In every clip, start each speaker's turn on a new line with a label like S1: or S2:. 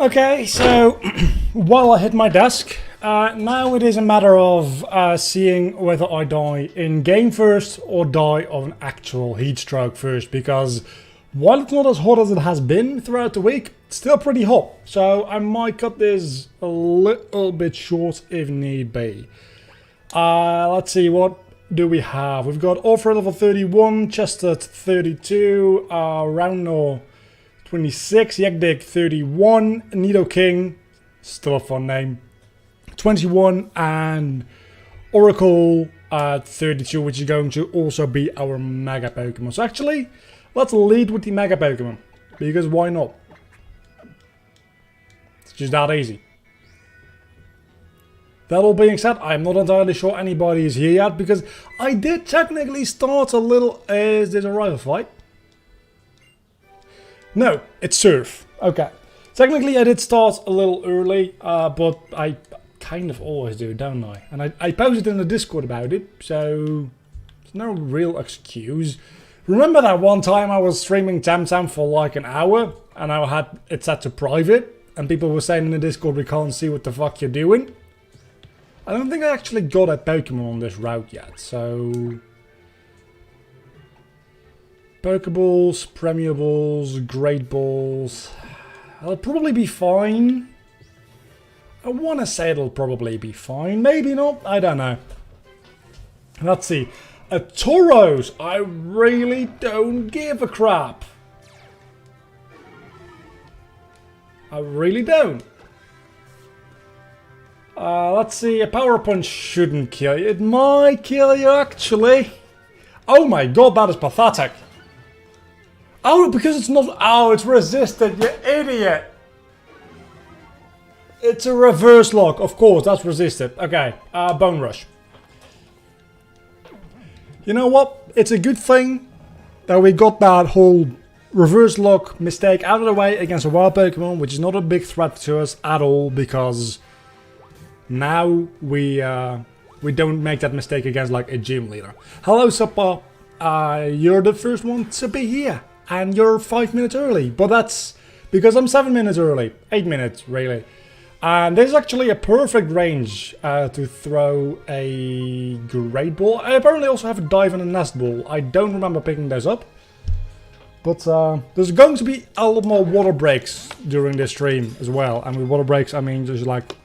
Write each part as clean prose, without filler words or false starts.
S1: Okay, so while I hit my desk, now it is a matter of seeing whether I die in game first or die of an actual heat stroke first, because while it's not as hot as it has been throughout the week, it's still pretty hot. So I might cut this a little bit short if need be. Let's see, what do we have? We've got Offer level 31, Chester 32, Roundnor 26, Yakdik 31, Nido King, still a fun name, 21, and Oracle 32, which is going to also be our Mega Pokemon. So actually, let's lead with the Mega Pokemon, because why not? It's just that easy. That all being said, I'm not entirely sure anybody is here yet, because I did technically start a little... Is this a rival fight? No, it's Surf. Okay. Technically I did start a little early, but I kind of always do, don't I? And I posted in the Discord about it, so there's no real excuse. Remember that one time I was streaming Temtem for like an hour, and I had it set to private, and people were saying in the Discord, we can't see what the fuck you're doing? I don't think I actually got a Pokemon on this route yet, so... Pokeballs, Premier Balls, Great Balls... I'll probably be fine. I want to say it'll probably be fine. Maybe not, I don't know. Let's see. A Tauros! I really don't give a crap. I really don't. Let's see, a Power Punch shouldn't kill you. It might kill you, actually. Oh my god, that is pathetic. Oh, because it's not... Oh, it's resisted, you idiot. It's a Reverse-locke, of course, that's resisted. Okay, Bone Rush. You know what? It's a good thing that we got that whole Reverse-locke mistake out of the way against a wild Pokemon, which is not a big threat to us at all, because... Now we don't make that mistake against like a gym leader. Hello Suppa, you're the first one to be here and you're 5 minutes early, but that's because I'm 7 minutes early, 8 minutes really. And this is actually a perfect range to throw a Great Ball. I apparently also have a Dive and a Nest Ball. I don't remember picking those up. But there's going to be a lot more water breaks during this stream as well. And with water breaks I mean just like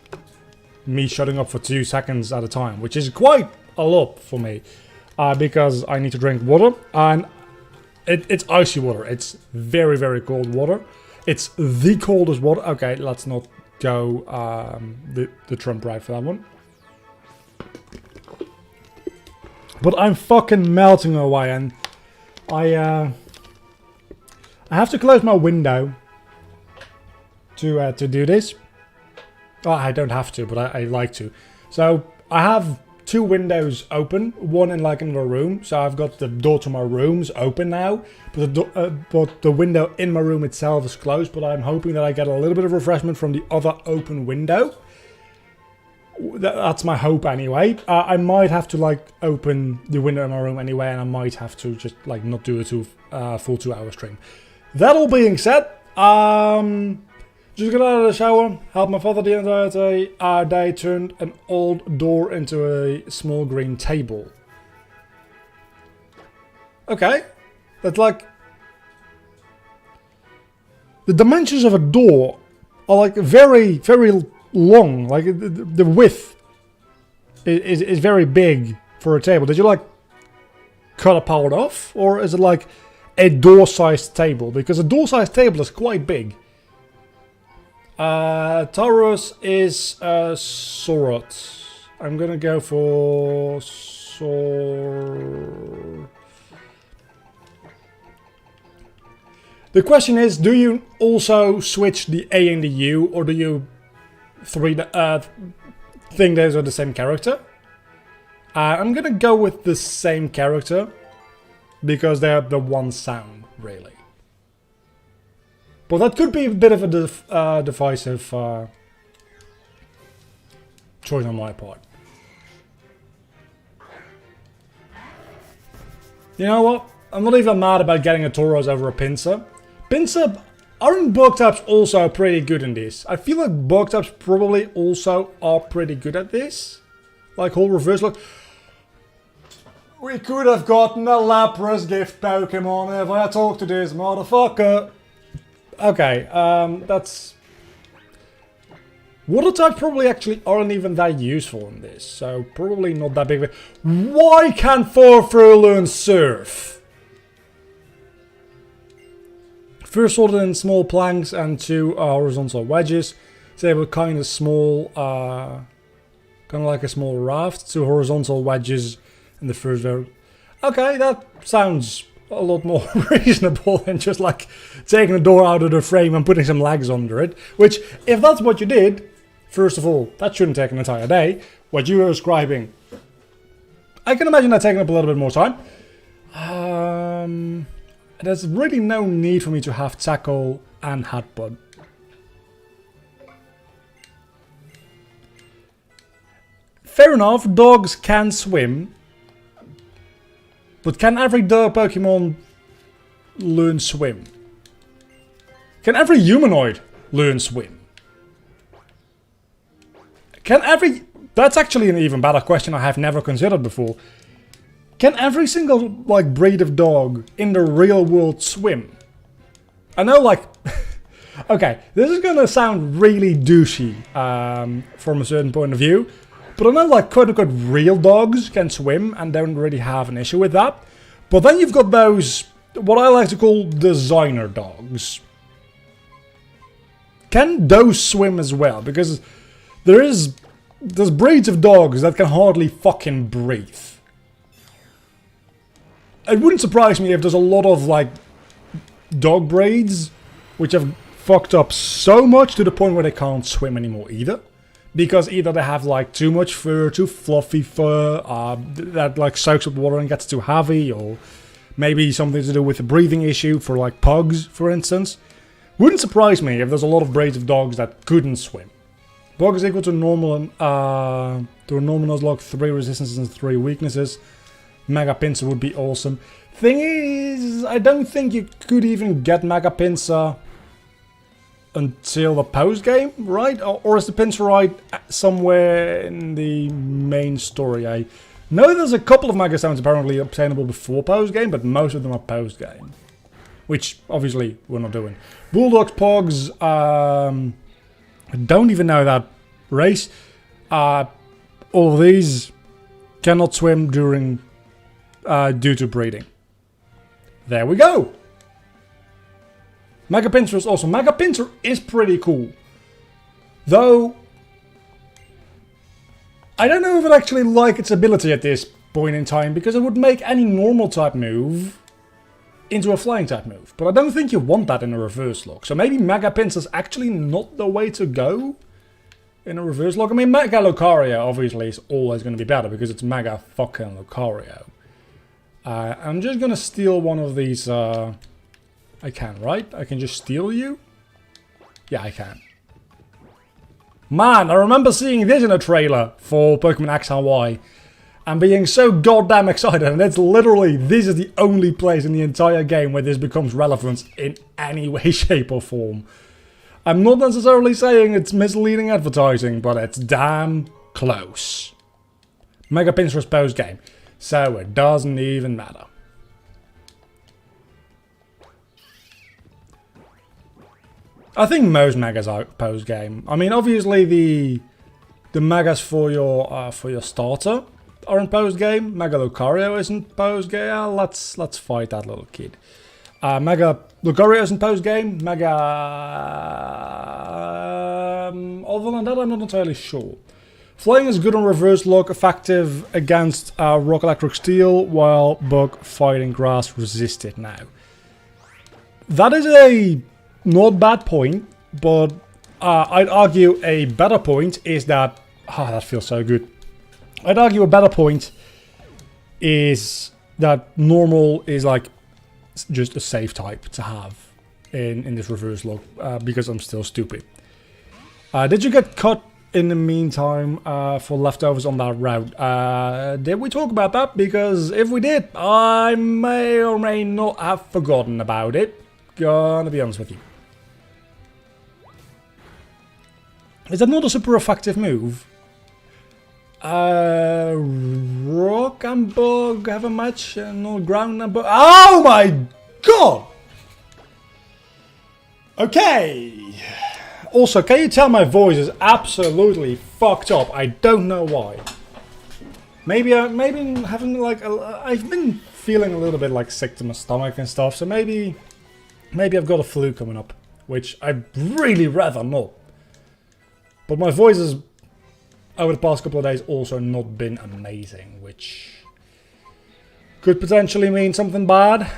S1: me shutting up for 2 seconds at a time, which is quite a lot for me, because I need to drink water, and it's icy water. It's very, very cold water. It's the coldest water. Okay, let's not go the Trump ride for that one. But I'm fucking melting away, and I have to close my window to do this. Oh, I don't have to, but I like to. So I have 2 windows open, one in like another room. So I've got the door to my rooms open now, but the window in my room itself is closed. But I'm hoping that I get a little bit of refreshment from the other open window. That's my hope anyway. I might have to like open the window in my room anyway, and I might have to just like not do a full 2-hour stream. That all being said, just got out of the shower, helped my father the entire day. They turned an old door into a small green table. Okay, that's like... The dimensions of a door are like very, very long. Like the width is very big for a table. Did you like cut a part off? Or is it like a door-sized table? Because a door-sized table is quite big. Tauros is Sorot. I'm gonna go for The question is, do you also switch the A and the U, or do you think those are the same character? I'm gonna go with the same character, because they're the one sound, really. But that could be a bit of a divisive choice on my part. You know what? I'm not even mad about getting a Tauros over a Pinsir. Pinsir, Aren't bug types also pretty good in this? I feel like bug types probably also are pretty good at this. Like whole reverse look. We could have gotten a Lapras gift Pokemon if I had talked to this motherfucker. Okay, that's... Water types probably actually aren't even that useful in this, so probably not that big of a... Why can't Farfru learn Surf? First sorted in small planks and 2 horizontal wedges. So they were kind of small, kind of like a small raft. 2 horizontal wedges in the first row. Okay, that sounds a lot more reasonable than just like taking the door out of the frame and putting some legs under it. Which, if that's what you did, first of all, that shouldn't take an entire day. What you were describing, I can imagine that taking up a little bit more time. There's really no need for me to have tackle and headbutt. Fair enough, dogs can swim. But can every dog Pokemon learn swim? Can every humanoid learn swim? Can every... That's actually an even better question I have never considered before. Can every single, like, breed of dog in the real world swim? I know, like... Okay, this is gonna sound really douchey from a certain point of view. But I know, like, quote-unquote real dogs can swim and don't really have an issue with that. But then you've got those, what I like to call designer dogs. Can those swim as well? Because there's breeds of dogs that can hardly fucking breathe. It wouldn't surprise me if there's a lot of, like, dog breeds which have fucked up so much to the point where they can't swim anymore either. Because either they have, like, too much fur, too fluffy fur, that, like, soaks up water and gets too heavy, or maybe something to do with a breathing issue for, like, pugs, for instance. Wouldn't surprise me if there's a lot of breeds of dogs that couldn't swim. Bug is equal to normal, to a normal nuzlocke, 3 resistances and 3 weaknesses. Mega Pinsir would be awesome. Thing is, I don't think you could even get Mega Pinsir until the post game, right? Or is the Pinsirite somewhere in the main story? I know there's a couple of Mega Stones apparently obtainable before post game, but most of them are post game, which obviously we're not doing. Bulldogs, Pogs, I don't even know that race. All of these cannot swim during due to breeding. There we go. Mega Pinsir is awesome. Mega Pinsir is pretty cool. Though, I don't know if I actually like its ability at this point in time, because it would make any normal type move into a flying type move. But I don't think you want that in a reverse lock. So maybe Mega Pinsir is actually not the way to go in a reverse lock. I mean, Mega Lucario obviously is always going to be better because it's Mega fucking Lucario. I'm just going to steal one of these... I can, right? I can just steal you? Yeah, I can. Man, I remember seeing this in a trailer for Pokemon X and Y and being so goddamn excited, and it's literally, this is the only place in the entire game where this becomes relevant in any way, shape or form. I'm not necessarily saying it's misleading advertising, but it's damn close. Mega Pinsir's post game, so it doesn't even matter. I think most Megas are post game. I mean, obviously the Megas for your starter are in post game. Mega Lucario isn't post game. Let's fight that little kid. Mega Lucario isn't post game. Mega. Other than that, I'm not entirely sure. Flying is good on reverse lock, effective against rock, electric, steel, while bug, fighting, grass resisted. Now, that is a not bad point, but I'd argue a better point is that... Ah, that feels so good. I'd argue a better point is that normal is like just a safe type to have in this reverse lock, because I'm still stupid. Did you get cut in the meantime for leftovers on that route? Did we talk about that? Because if we did, I may or may not have forgotten about it. Gonna be honest with you. Is that not a super effective move? Rock and Bug have a match, no ground and Bug. Oh my god! Okay. Also, can you tell my voice is absolutely fucked up? I don't know why. Maybe I'm having like I've been feeling a little bit like sick to my stomach and stuff. So maybe I've got a flu coming up, which I'd really rather not. But my voice has over the past couple of days also not been amazing, which could potentially mean something bad.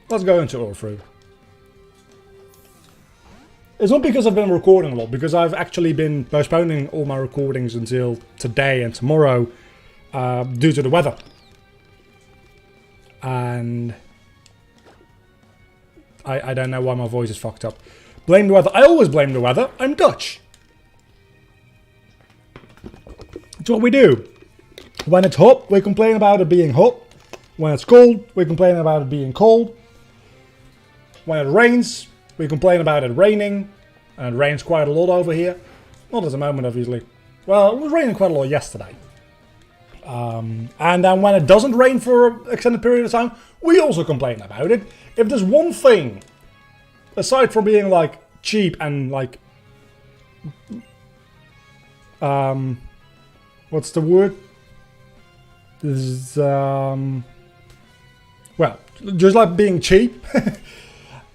S1: Let's go into Orthru. It's not because I've been recording a lot, because I've actually been postponing all my recordings until today and tomorrow due to the weather. And I don't know why my voice is fucked up. Blame the weather. I always blame the weather. I'm Dutch. It's what we do. When it's hot, we complain about it being hot. When it's cold, we complain about it being cold. When it rains, we complain about it raining. And it rains quite a lot over here. Not at the moment, obviously. Well, it was raining quite a lot yesterday. And then when it doesn't rain for an extended period of time, we also complain about it. If there's one thing, aside from being like cheap and like, what's the word? Is well, just like being cheap.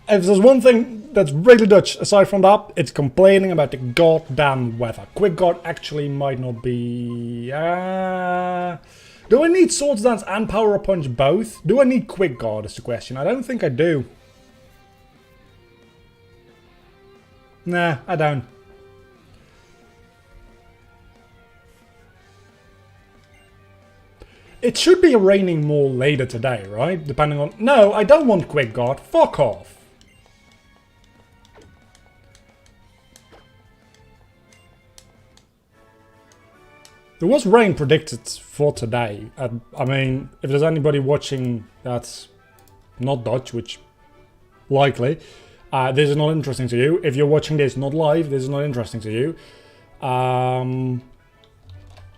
S1: If there's one thing that's really Dutch, aside from that, it's complaining about the goddamn weather. Quick Guard actually might not be... do I need Swords Dance and Power Up Punch both? Do I need Quick Guard is the question. I don't think I do. Nah, I don't. It should be raining more later today, right? Depending on... No, I don't want Quick Guard. Fuck off. There was rain predicted for today. I mean, if there's anybody watching that's not Dutch, which likely, this is not interesting to you. If you're watching this not live, this is not interesting to you.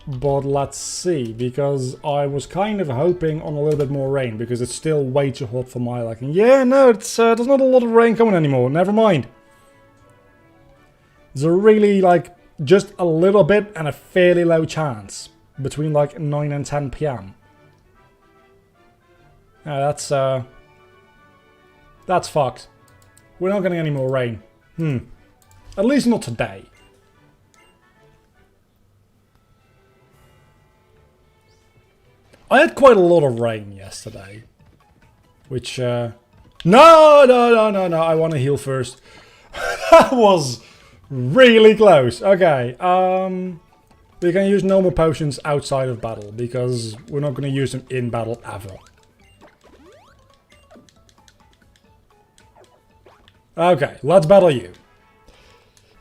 S1: But let's see, because I was kind of hoping on a little bit more rain, because it's still way too hot for my liking. Yeah, no, it's there's not a lot of rain coming anymore. Never mind. There's a really, like, just a little bit and a fairly low chance between like 9 and 10 PM. That's fucked. We're not getting any more rain. At least not today. I had quite a lot of rain yesterday, which no, I want to heal first. That was really close. Okay, we can use normal potions outside of battle, because we're not going to use them in battle ever. Okay, let's battle you.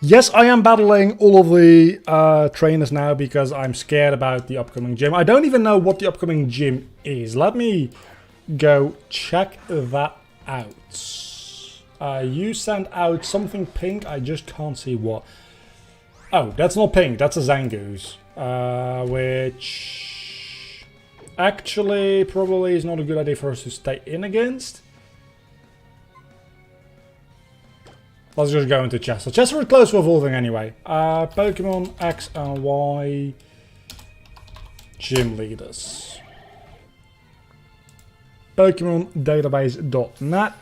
S1: Yes, I am battling all of the trainers now, because I'm scared about the upcoming gym. I don't even know what the upcoming gym is. Let me go check that out. You sent out something pink, I just can't see what. Oh, that's not pink, that's a Zangoose. Which actually probably is not a good idea for us to stay in against. Let's just go into Chester. Chester is close to evolving anyway. Pokemon X and Y gym leaders. PokemonDatabase.net.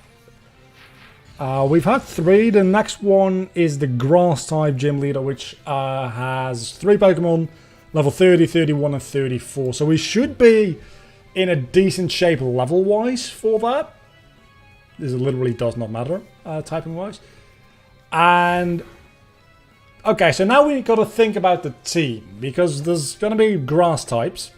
S1: We've had 3. The next one is the Grass type gym leader, which has 3 Pokemon, level 30, 31, and 34. So we should be in a decent shape level-wise for that. This literally does not matter, typing-wise. And okay, so now we got to think about the team, because there's going to be grass types,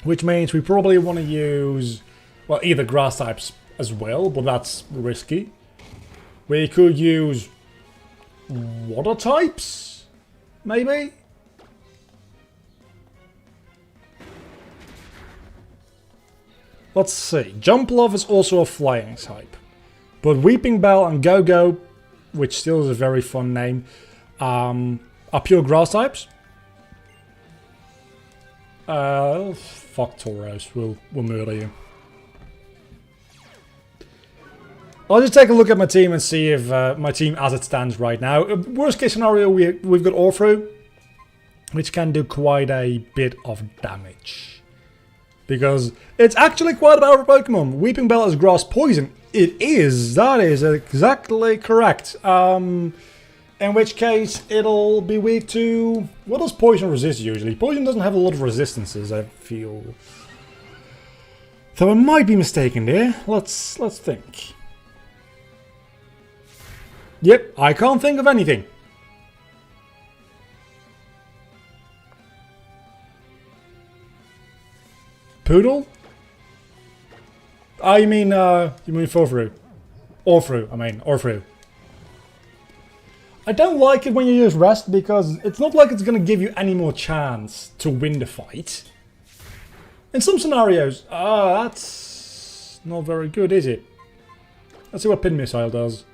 S1: which means we probably want to use, well, either grass types as well, but that's risky. We could use water types, maybe? Let's see. Jumpluff is also a flying type, but Weeping Bell and Go-Go, which still is a very fun name, are pure grass types. Fuck Tauros, we'll murder you. I'll just take a look at my team and see if my team as it stands right now. Worst case scenario, we've got Orthro, which can do quite a bit of damage. Because it's actually quite a powerful Pokemon. Weeping Bell is grass poison. It is. That is exactly correct. In which case, it'll be weak to... What does poison resist usually? Poison doesn't have a lot of resistances, I feel. So I might be mistaken there. Let's think. Yep, I can't think of anything. Poodle? Oh, you mean Orthro. Orthro. I don't like it when you use Rest because it's not like it's going to give you any more chance to win the fight. In some scenarios, that's not very good, is it? Let's see what Pin Missile does.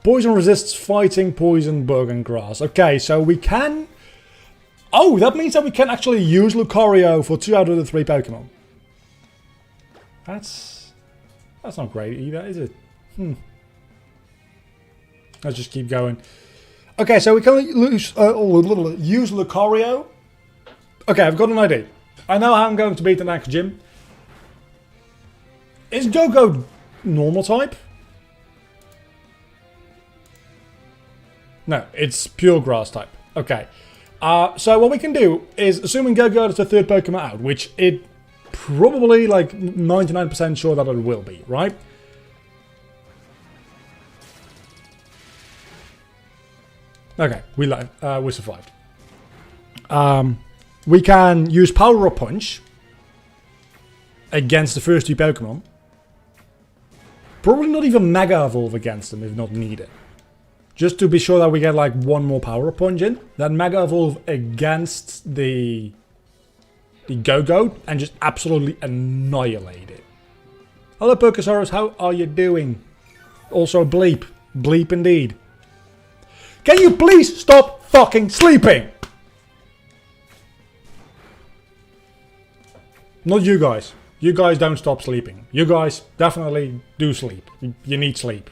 S1: Poison resists fighting, poison, bug, and grass. Okay, so we can... Oh, that means that we can actually use Lucario for 2 out of the 3 Pokemon. That's not great either, is it? Let's just keep going. Okay, so we can use Lucario. Okay, I've got an idea. I know how I'm going to beat the next gym. Is Go-Go normal type? No, it's pure grass type. Okay. So what we can do is, assuming Go-Go is the 3rd Pokemon out, which it probably like 99% sure that it will be, right? Okay, we survived. We can use Power Up Punch against the first 2 Pokemon. Probably not even Mega Evolve against them if not needed. Just to be sure that we get like 1 more Power Up Punch in. Then Mega Evolve against the Go-Go and just absolutely annihilate it. Hello Pokesaurus, how are you doing? Also Bleep. Bleep indeed. Can you please stop fucking sleeping? Not you guys. You guys don't stop sleeping. You guys definitely do sleep. You need sleep.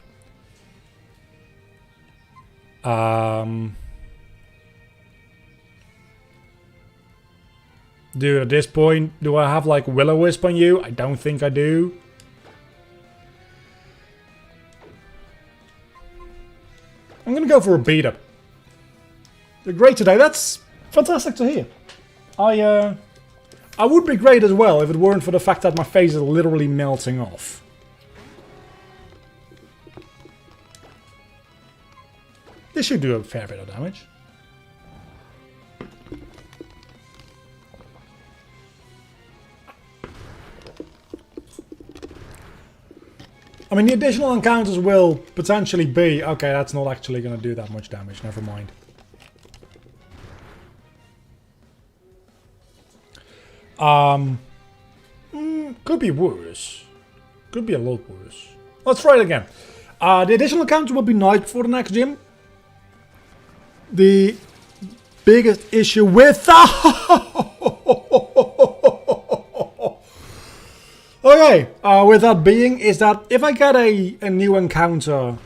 S1: Dude, at this point, do I have like Will-O-Wisp on you? I don't think I do. I'm gonna go for a beat up. You're great today. That's fantastic to hear. I would be great as well if it weren't for the fact that my face is literally melting off. This should do a fair bit of damage. I mean, the additional encounters will potentially be... Okay, that's not actually going to do that much damage. Never mind. Could be worse. Could be a lot worse. Let's try it again. The additional encounters will be nice before the next gym. The biggest issue with... Okay, with that being, is that if I get a new encounter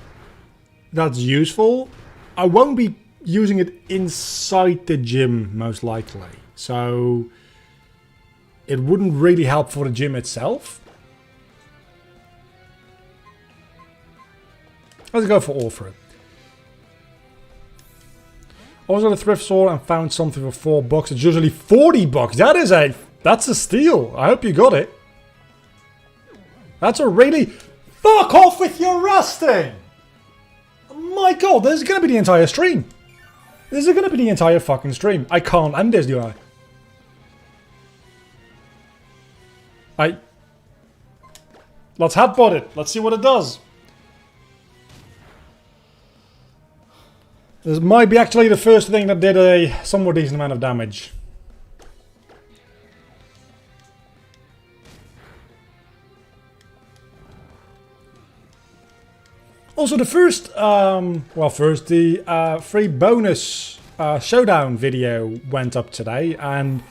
S1: that's useful, I won't be using it inside the gym, most likely. So, it wouldn't really help for the gym itself. Let's go for Orthro. I was at a thrift store and found something for $4. It's usually $40. That's a steal. I hope you got it. That's a really... Fuck off with your resting! My god, this is going to be the entire stream. This is going to be the entire fucking stream. I can't end this, do I? Let's headbutt it. Let's see what it does. This might be actually the first thing that did a somewhat decent amount of damage. Also, the first, the free bonus showdown video went up today, and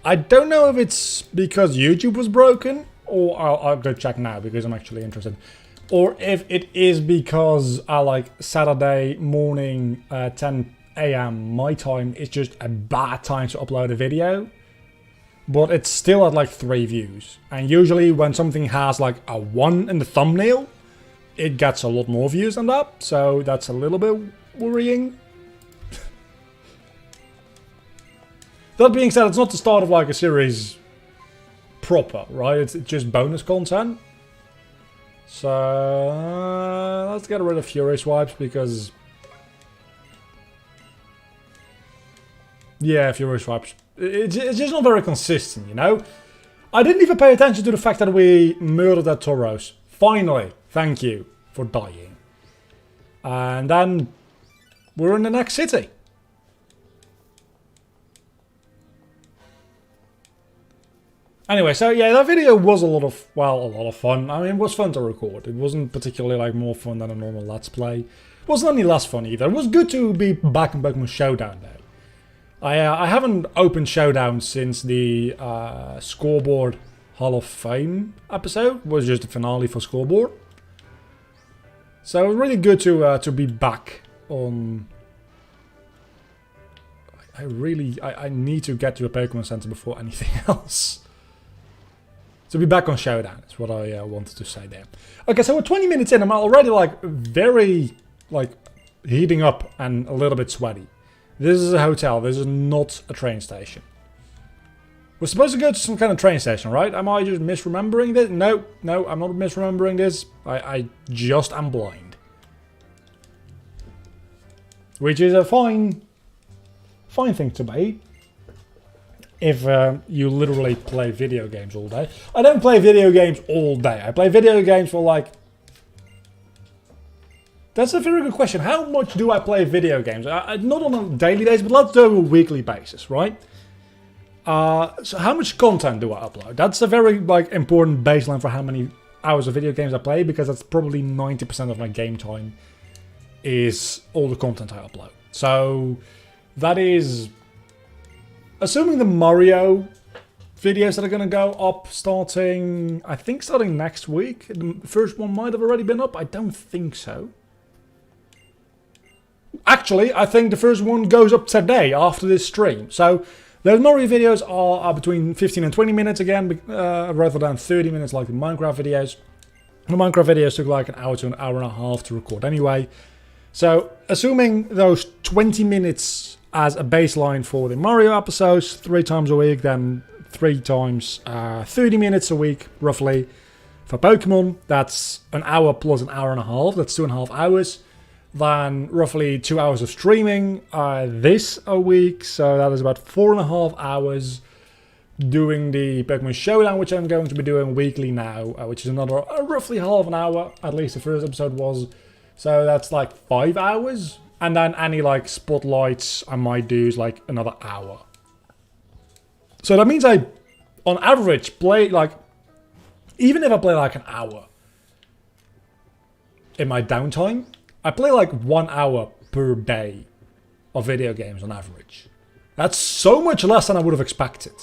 S1: I don't know if it's because YouTube was broken, or I'll go check now because I'm actually interested, or if it is because like Saturday morning 10 AM my time is just a bad time to upload a video. But it's still at like 3 views, and usually when something has like a 1 in the thumbnail, it gets a lot more views than that, so that's a little bit worrying. That being said, it's not the start of like a series proper, right? It's just bonus content. So let's get rid of Furious Wipes because... yeah, Furious Wipes. It's just not very consistent, you know? I didn't even pay attention to the fact that we murdered that Tauros. Finally, thank you for dying. And then we're in the next city. Anyway, so yeah, that video was a lot of fun. I mean, it was fun to record. It wasn't particularly like more fun than a normal Let's Play. It wasn't any less fun either. It was good to be back in Pokemon Showdown though. I haven't opened Showdown since the Scoreboard Hall of Fame episode. It was just the finale for Scoreboard. So it was really good to be back on... I need to get to a Pokemon Center before anything else. To be back on Showdown is what I wanted to say there. Okay, so we're 20 minutes in. I'm already like very like heating up and a little bit sweaty. This is a hotel. This is not a train station. We're supposed to go to some kind of train station, right? Am I just misremembering this? No, I'm not misremembering this. I just am blind. Which is a fine thing to be. If you literally play video games all day. I don't play video games all day. I play video games for like... That's a very good question. How much do I play video games? Not on a daily basis, but let's do it on a weekly basis, right? So how much content do I upload? That's a very like important baseline for how many hours of video games I play, because that's probably 90% of my game time is all the content I upload. So that is... assuming the Mario videos that are going to go up starting... I think starting next week. The first one might have already been up. I don't think so. Actually, I think the first one goes up today after this stream. So those Mario videos are between 15 and 20 minutes again, rather than 30 minutes like the Minecraft videos. The Minecraft videos took like an hour to an hour and a half to record anyway. So assuming those 20 minutes as a baseline for the Mario episodes, 3 times a week, then 3 times 30 minutes a week, roughly. For Pokemon, that's an hour plus an hour and a half. That's 2.5 hours. Then roughly 2 hours of streaming this a week. So that is about 4.5 hours doing the Pokemon Showdown, which I'm going to be doing weekly now, which is another roughly half an hour. At least the first episode was. So that's like 5 hours. And then any like spotlights I might do is like another hour. So that means I, on average, play like, even if I play like an hour in my downtime, I play like 1 hour per day of video games on average. That's so much less than I would have expected.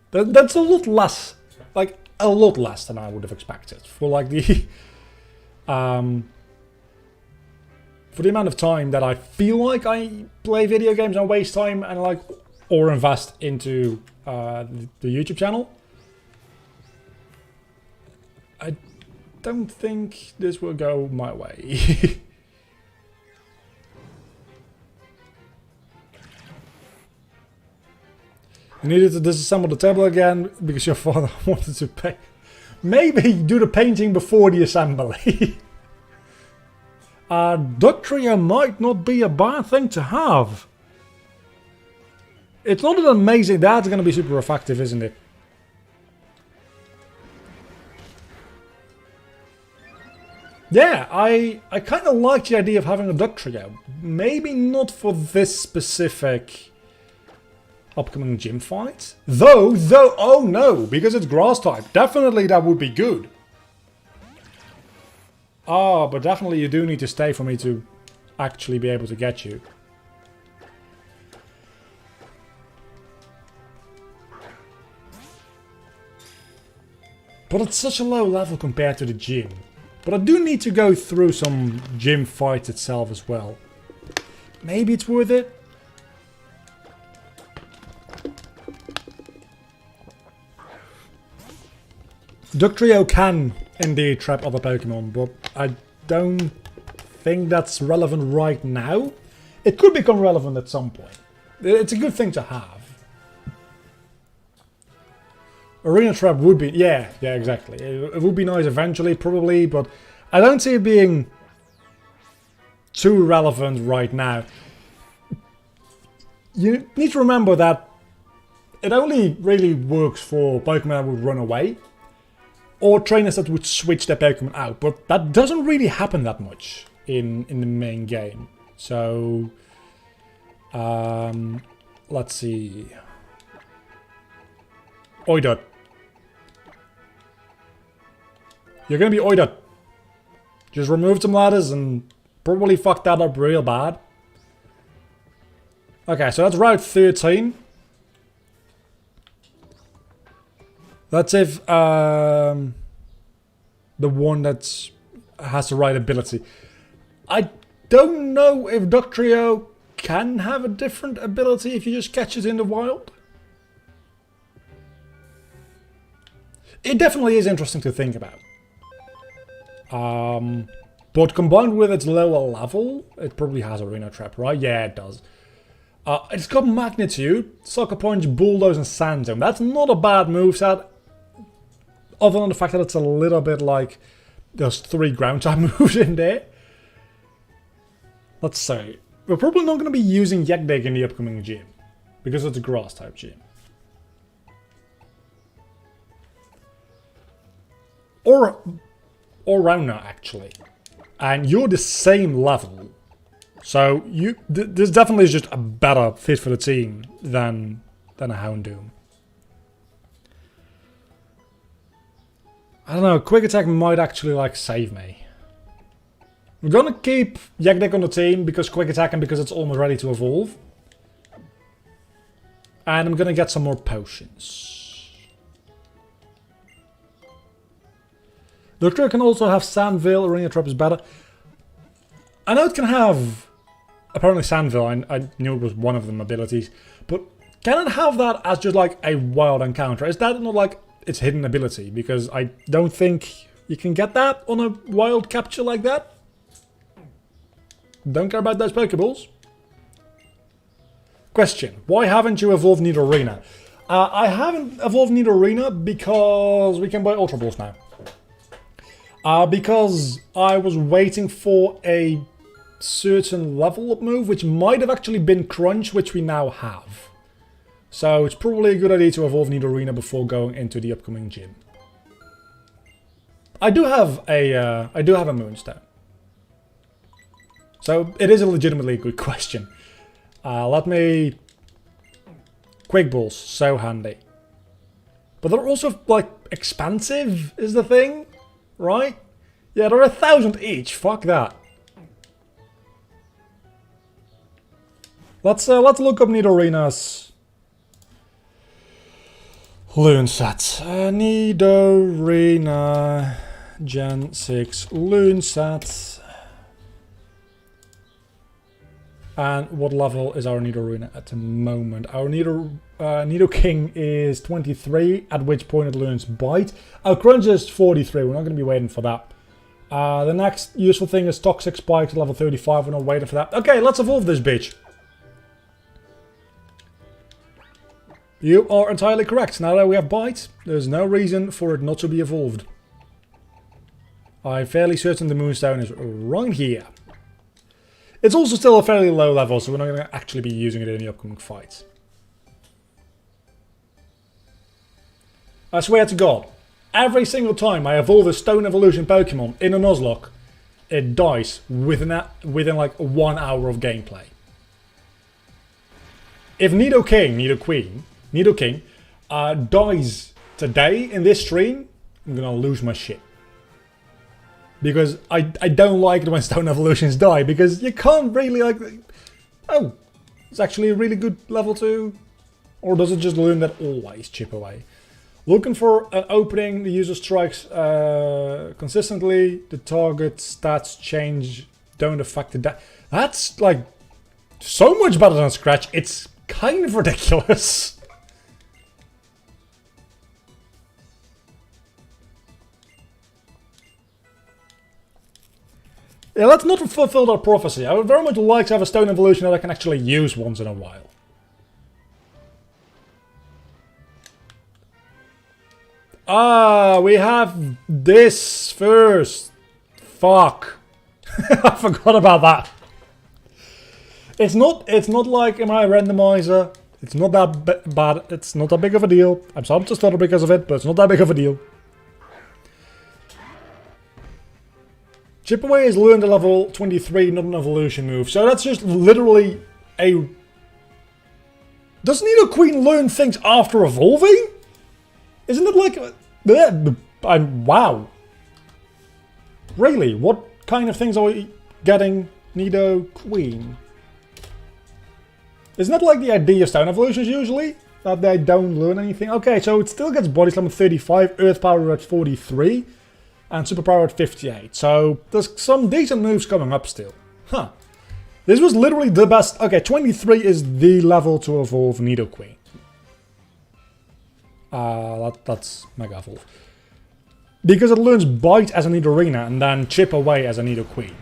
S1: That's a lot less, like a lot less than I would have expected for like the... for the amount of time that I feel like I play video games and waste time and like, or invest into the YouTube channel. I don't think this will go my way. You needed to disassemble the table again because your father wanted to pay. Maybe do the painting before the assembly. Duck trio might not be a bad thing to have. It's not an amazing... That's going to be super effective, isn't it? Yeah, I kind of like the idea of having a duck trio. Maybe not for this specific upcoming gym fight. Though, oh no, because it's grass type. Definitely that would be good. Oh, but definitely you do need to stay for me to actually be able to get you. But it's such a low level compared to the gym. But I do need to go through some gym fights itself as well. Maybe it's worth it. Dugtrio can indeed trap other Pokemon, but I don't think that's relevant right now. It could become relevant at some point. It's a good thing to have. Arena Trap would be... Yeah, exactly. It would be nice eventually, probably, but I don't see it being too relevant right now. You need to remember that it only really works for Pokemon that would run away, or trainers that would switch their Pokemon out, but that doesn't really happen that much in the main game. So, let's see. Oidot. You're gonna be Oidot. Just remove some ladders and probably fuck that up real bad. Okay, so that's Route 13. That's if the one that has the right ability. I don't know if Dugtrio can have a different ability if you just catch it in the wild. It definitely is interesting to think about. But combined with its lower level, it probably has Arena Trap, right? Yeah, it does. It's got Magnitude, Sucker Punch, Bulldoze, and Sand Zone. That's not a bad moveset, other than the fact that it's a little bit like there's 3 ground type moves in there. Let's say we're probably not going to be using Yakdeg in the upcoming gym because it's a grass type gym. Or Rauna, actually. And you're the same level. So this definitely is just a better fit for the team than a Houndoom. I don't know, Quick Attack might actually like save me. I'm gonna keep Yakdeg on the team because Quick Attack and because it's almost ready to evolve. And I'm gonna get some more potions. Dugtrio can also have Sandville, Arena Trap is better. I know it can have, apparently Sandville, I knew it was one of them abilities, but can it have that as just like a wild encounter? Is that not like its hidden ability? Because I don't think you can get that on a wild capture like that. Don't care about those Pokeballs. Question, why haven't you evolved Nidorina? I haven't evolved Nidorina because we can buy Ultra Balls now. Because I was waiting for a certain level up move, which might have actually been Crunch, which we now have. So it's probably a good idea to evolve Nidorina before going into the upcoming gym. I do have a Moonstone. So it is a legitimately good question. Let me... Quick Balls, so handy. But they're also, like, expansive, is the thing. Right? Yeah, they're 1,000 each. Fuck that. Let's look up Nidorina's Loon set. Nidorina Gen 6 Loon set. And what level is our Nidorina at the moment? Our Nidoking is 23, at which point it learns Bite. Our Crunch is 43, we're not going to be waiting for that. The next useful thing is Toxic Spike to level 35, we're not waiting for that. Okay, let's evolve this bitch. You are entirely correct. Now that we have Bite, there's no reason for it not to be evolved. I'm fairly certain the Moonstone is right here. It's also still a fairly low level, so we're not going to actually be using it in the upcoming fights. I swear to God, every single time I evolve a Stone Evolution Pokemon in a Nuzlocke, it dies within like 1 hour of gameplay. If Nidoking dies today in this stream, I'm going to lose my shit. Because I don't like it when stone evolutions die, because you can't really like... Oh, it's actually a really good level 2. Or does it just learn that always, chip away? Looking for an opening, the user strikes consistently, the target stats change, don't affect the damage. That's like so much better than Scratch, it's kind of ridiculous. Yeah, let's not fulfill that prophecy. I would very much like to have a stone evolution that I can actually use once in a while. Ah, we have this first. Fuck. I forgot about that. It's not like in my randomizer. It's not that bad. It's not that big of a deal. I'm starting to stutter because of it, but it's not that big of a deal. Chip away is learned at level 23, not an evolution move. So that's just literally a... Does Nidoqueen learn things after evolving? Isn't it like... wow. Really? What kind of things are we getting Nidoqueen? Isn't that like the idea of stone evolutions usually? That they don't learn anything? Okay, so it still gets body slam at 35, earth power at 43, and superpower at 58. So there's some decent moves coming up still. Huh. This was literally the best... Okay, 23 is the level to evolve Nidoqueen. That's Mega Evolve. Because it learns Bite as a Nidorina and then Chip Away as a Nidoqueen.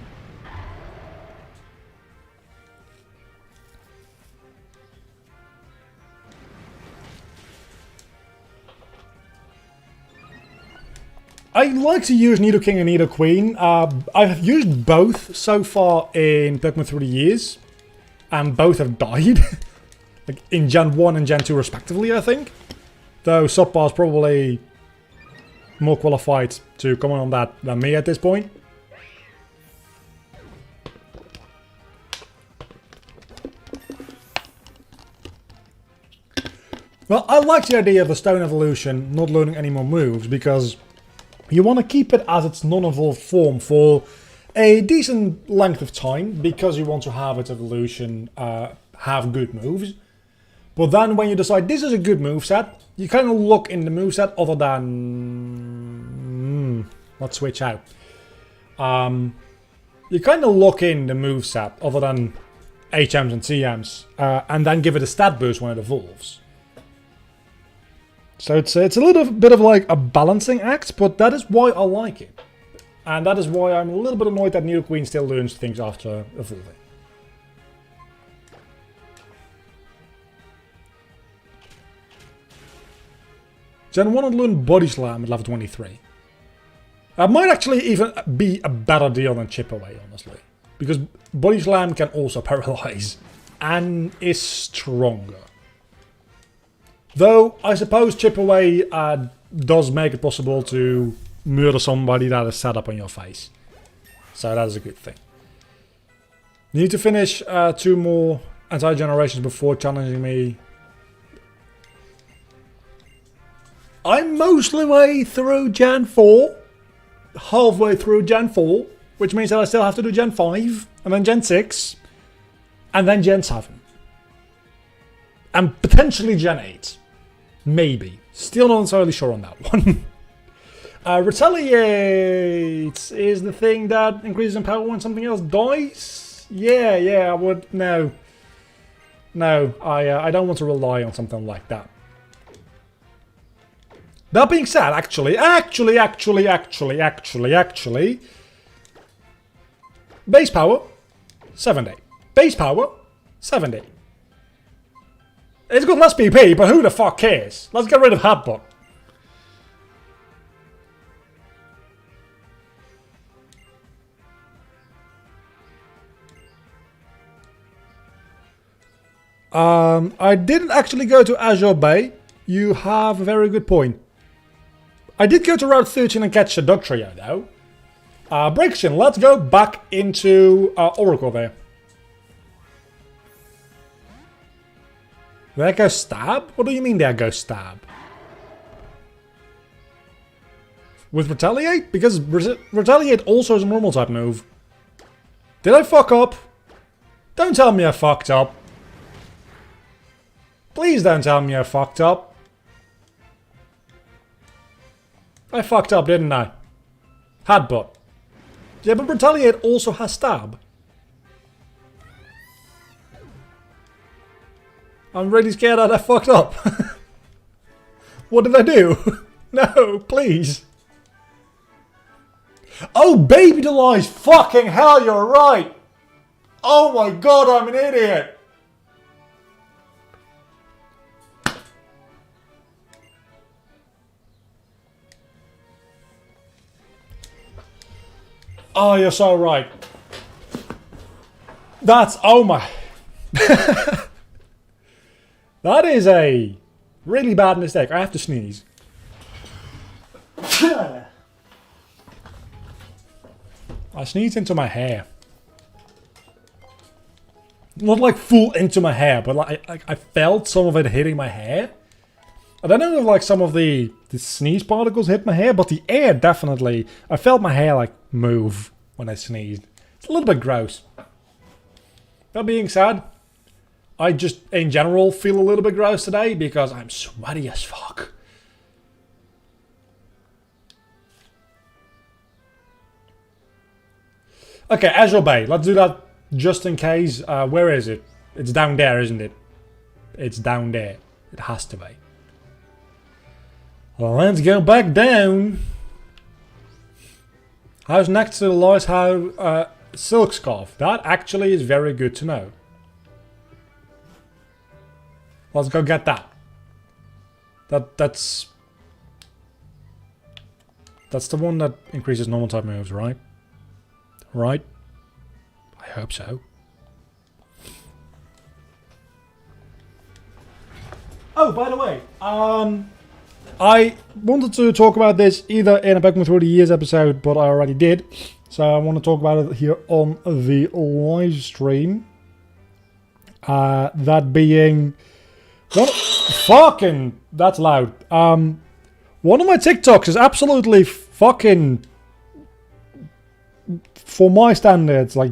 S1: I like to use Nidoking and Nidoqueen. I've used both so far in Pokemon through the years. And both have died. Like in Gen 1 and Gen 2 respectively, I think. Though Subpar is probably more qualified to comment on that than me at this point. Well, I like the idea of the Stone Evolution not learning any more moves because you want to keep it as its non-evolved form for a decent length of time because you want to have its evolution have good moves. But then when you decide this is a good moveset, you kind of look in the moveset other than... let's switch out. You kind of look in the moveset other than HMs and CMs and then give it a stat boost when it evolves. So it's a little bit of like a balancing act, but that is why I like it. And that is why I'm a little bit annoyed that Nidoqueen still learns things after evolving. Gen 1 would learn Body Slam at level 23. That might actually even be a better deal than Chip Away, honestly. Because Body Slam can also paralyze. And is stronger. Though, I suppose Chip Away does make it possible to murder somebody that is set up on your face. So that is a good thing. You need to finish 2 more anti-generations before challenging me. I'm mostly way through Gen 4. Halfway through Gen 4. Which means that I still have to do Gen 5. And then Gen 6. And then Gen 7. And potentially Gen 8. Maybe. Still not entirely sure on that one. Retaliate is the thing that increases in power when something else dies? Yeah, I would... No. No, I don't want to rely on something like that. That being said, actually, base power, 70. Base power, 70. It's got less PP, but who the fuck cares? Let's get rid of Hatbot. I didn't actually go to Azure Bay. You have a very good point. I did go to Route 13 and catch a Dug Trio, though. Breakshin, let's go back into Oracle there. There goes Stab? What do you mean there goes Stab? with Retaliate? Because Retaliate also is a normal type move. Did I fuck up? Don't tell me I fucked up. Please don't tell me I fucked up. I fucked up, didn't I? Headbutt. Yeah, but Retaliate also has stab. I'm really scared that I fucked up. What did I do? No, please. Oh, baby delights! Fucking hell, you're right! Oh my god, I'm an idiot! Oh, you're so right. That's... oh my... That is a really bad mistake. I have to sneeze. I sneezed into my hair. Not like full into my hair, but like I felt some of it hitting my hair. I don't know if like some of the sneeze particles hit my hair, but the air definitely... I felt my hair like move when I sneezed. It's a little bit gross. That being said, I just in general feel a little bit gross today because I'm sweaty as fuck. Okay, Azure Bay. Let's do that just in case. Where is it? It's down there, isn't it? It's down there. It has to be. Well, let's go back down. House next to the Lois House silk scarf. That actually is very good to know. Let's go get that. That's the one that increases normal type moves, right? Right? I hope so. Oh, by the way, I wanted to talk about this either in a Pokemon Through the Years episode, but I already did. So I want to talk about it here on the live stream. That being... fucking... That's loud. One of my TikToks is absolutely fucking... for my standards, like...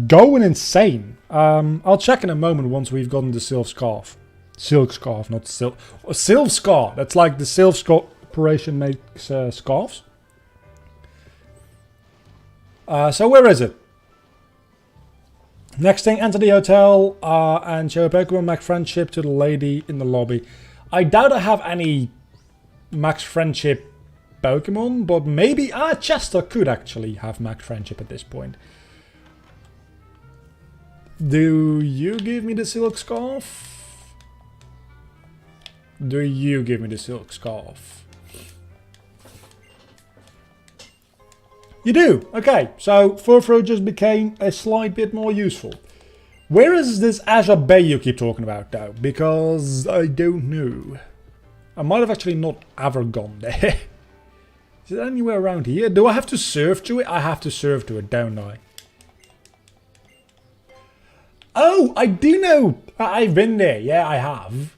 S1: going insane. I'll check in a moment once we've gotten the Silk Scarf. Silk Scarf, not Silk... Silk Scar. That's like the Silk Corporation makes scarves. So where is it? Next thing, enter the hotel and show a Pokemon Max Friendship to the lady in the lobby. I doubt I have any Max Friendship Pokemon, but maybe... Chester could actually have Max Friendship at this point. Do you give me the Silk Scarf? Do you give me the Silk Scarf? You do! Okay, so Furfrou just became a slight bit more useful. Where is this Azure Bay you keep talking about though? Because I don't know. I might have actually not ever gone there. Is it anywhere around here? Do I have to surf to it? I have to surf to it, don't I? Oh, I do know! I've been there, yeah I have.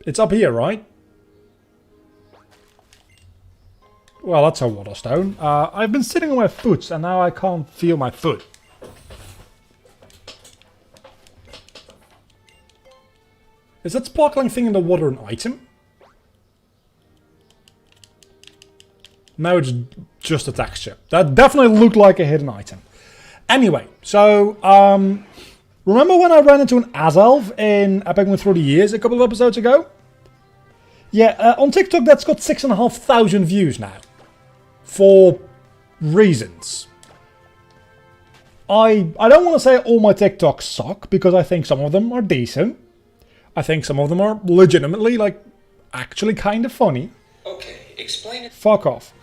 S1: It's up here, right? Well, that's a waterstone. I've been sitting on my foot and now I can't feel my foot. Is that sparkling thing in the water an item? No, it's just a texture. That definitely looked like a hidden item. Anyway, so, remember when I ran into an Azelf in a Pokemon Through the Years a couple of episodes ago? Yeah, on TikTok that's got 6,500 views now. For reasons. I don't want to say all my TikToks suck, because I think some of them are decent. I think some of them are legitimately, like, actually kind of funny.
S2: Okay, explain it.
S1: Fuck off.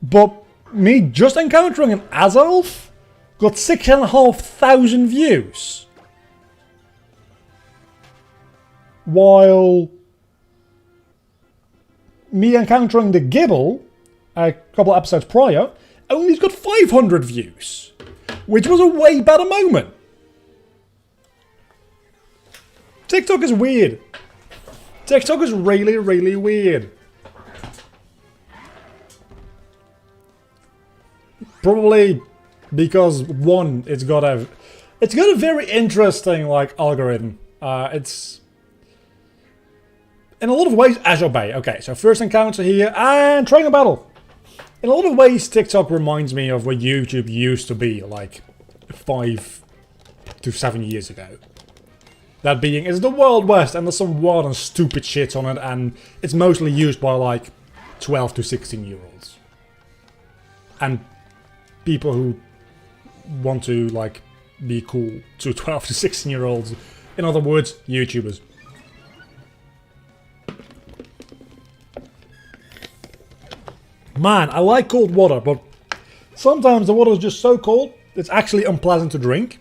S1: But me just encountering an Azelf got 6,500 views. While me encountering the Gibble a couple of episodes prior only got 500 views. Which was a way better moment. TikTok is weird. TikTok is really, really weird. Probably because one, it's got a very interesting like algorithm. It's in a lot of ways Azure Bay. Okay, so first encounter here and training battle. In a lot of ways, TikTok reminds me of what YouTube used to be like 5 to 7 years ago. That being, it's the Wild West and there's some wild and stupid shit on it, and it's mostly used by like 12 to 16 year olds. And people who want to like be cool to 12 to 16 year olds. In other words, YouTubers. Man, I like cold water, but sometimes the water is just so cold, it's actually unpleasant to drink.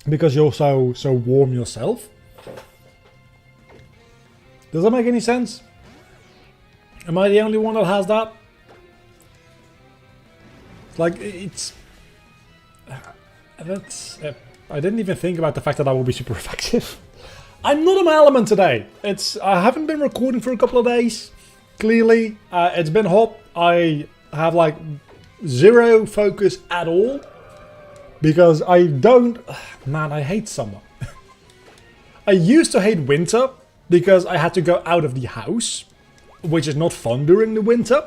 S1: Because you're so warm yourself. Does that make any sense? Am I the only one that has that? Like, it's... I didn't even think about the fact that I will be super effective. I'm not in my element today. I haven't been recording for a couple of days. Clearly, it's been hot. I have like zero focus at all. Because I don't... Man, I hate summer. I used to hate winter because I had to go out of the house, which is not fun during the winter.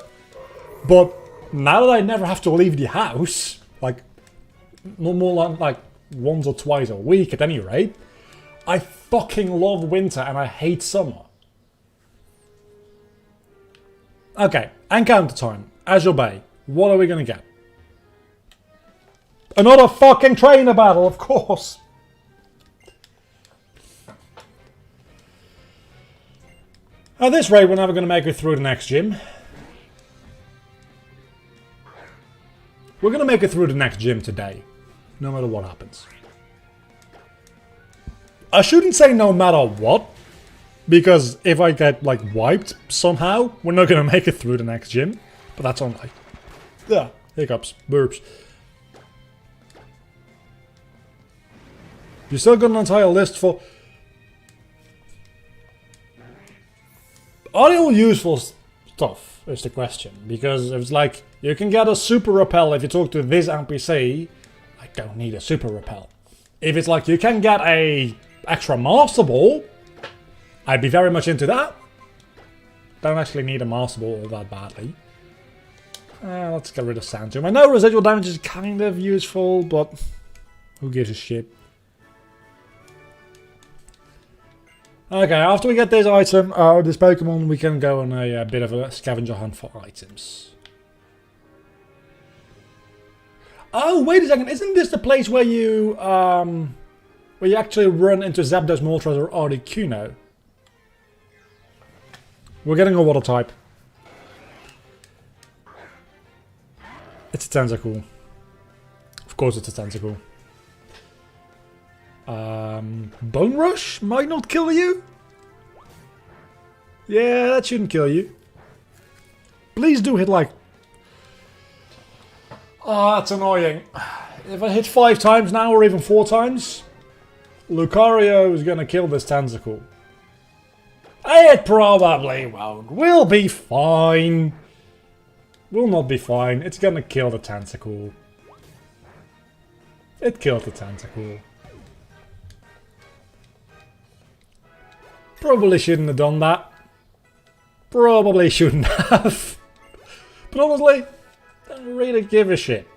S1: But now that I never have to leave the house, like, no more like once or twice a week at any rate, I fucking love winter and I hate summer. Okay, encounter time. Azure Bay. What are we gonna get? Another fucking trainer battle, of course. At this rate, we're never going to make it through the next gym. We're going to make it through the next gym today, no matter what happens. I shouldn't say no matter what, because if I get, like, wiped somehow, we're not going to make it through the next gym. But that's on, like, yeah, hiccups, burps. You still got an entire list for... Are they all useful stuff, is the question. Because it's like, you can get a super repel if you talk to this NPC. I don't need a super repel. If it's like, you can get a extra master ball, I'd be very much into that. Don't actually need a master ball all that badly. Let's get rid of Sand Tomb. I know residual damage is kind of useful, but who gives a shit? Okay, after we get this item, this Pokemon, we can go on a bit of a scavenger hunt for items. Oh, wait a second, isn't this the place where you actually run into Zapdos, Moltres, or Articuno? We're getting a water type. It's a Tentacool. Of course it's a Tentacool. Bone Rush might not kill you. Yeah, that shouldn't kill you. Please do hit like... Oh, that's annoying. If I hit 5 times now or even 4 times, Lucario is gonna kill this Tentacool. It probably won't. We'll be fine. We'll not be fine. It's gonna kill the Tentacool. It killed the Tentacool. Probably shouldn't have done that. Probably shouldn't have. But honestly, don't really give a shit.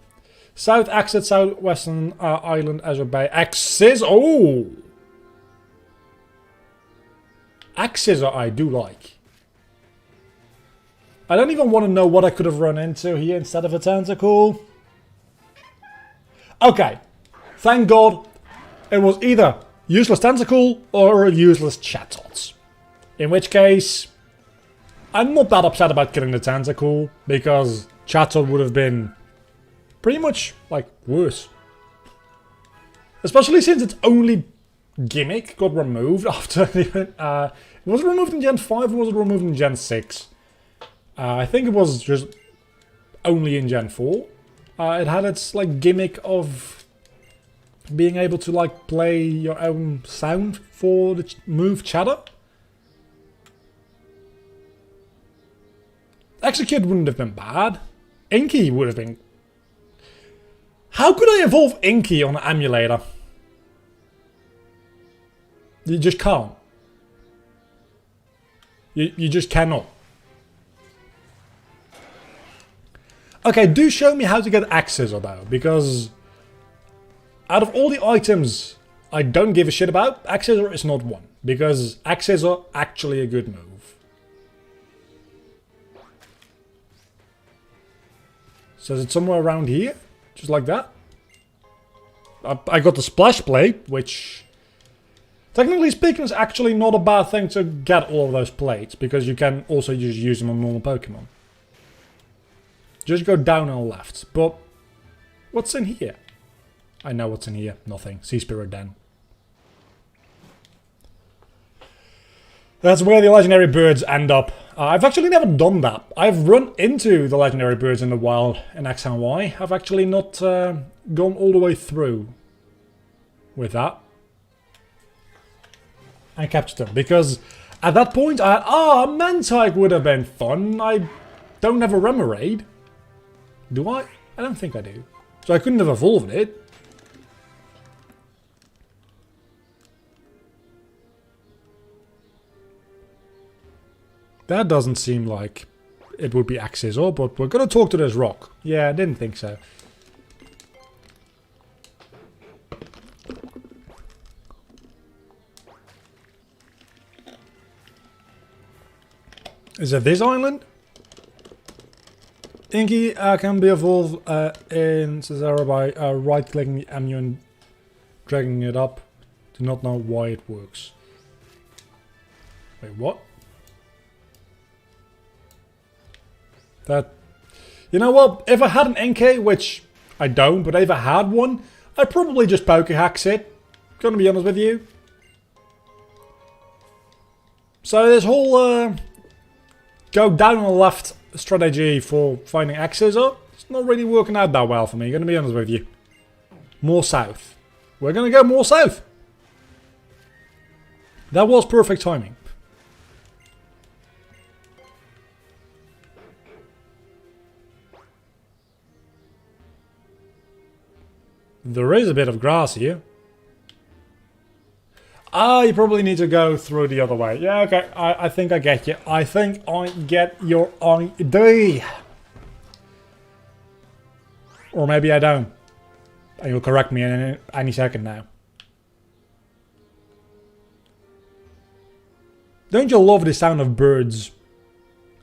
S1: South exit, southwestern island, Azure Bay. Axis. Oh! Axis I do like. I don't even want to know what I could have run into here instead of a Tentacool. Okay. Thank God it was either useless Tentacool or a useless Chatot. In which case, I'm not that upset about killing the Tentacool, because Chatot would have been pretty much, like, worse. Especially since its only gimmick got removed after the... was it removed in Gen 5 or was it removed in Gen 6? I think it was just only in Gen 4. It had its, like, gimmick of being able to, like, play your own sound for the move chatter. Execute wouldn't have been bad. Inky would have been... How could I evolve Inky on an emulator? You just can't. You just cannot. Okay, do show me how to get Axes though, because out of all the items I don't give a shit about, Accessor is not one, because Accessor actually a good move. So is it somewhere around here? Just like that? I got the Splash Blade, which technically speaking is actually not a bad thing to get all of those plates, because you can also just use them on normal Pokemon. Just go down and left. But what's in here? I know what's in here. Nothing. Sea Spirit Den. That's where the legendary birds end up. I've actually never done that. I've run into the legendary birds in the wild in X and Y. I've actually not gone all the way through with that. I captured them because at that point I had, a Mantike would have been fun. I don't have a Remoraid. Do I? I don't think I do. So I couldn't have evolved it. That doesn't seem like it would be Accessor, but we're gonna talk to this rock. Yeah, I didn't think so. Is it this island? Inky can be evolved in Cesaro by right-clicking the Emu and dragging it up. Do not know why it works. Wait, what? That... You know what? If I had an NK, which I don't, but if I had one, I'd probably just Pokehax it. Gonna be honest with you. So this whole go down on the left strategy for finding Accessor, it's not really working out that well for me, gonna be honest with you. More south. We're gonna go more south. That was perfect timing. There is a bit of grass here. Ah, you probably need to go through the other way. Yeah, okay, I think I get you. I think I get your idea. Or maybe I don't. And you'll correct me in any second now. Don't you love the sound of birds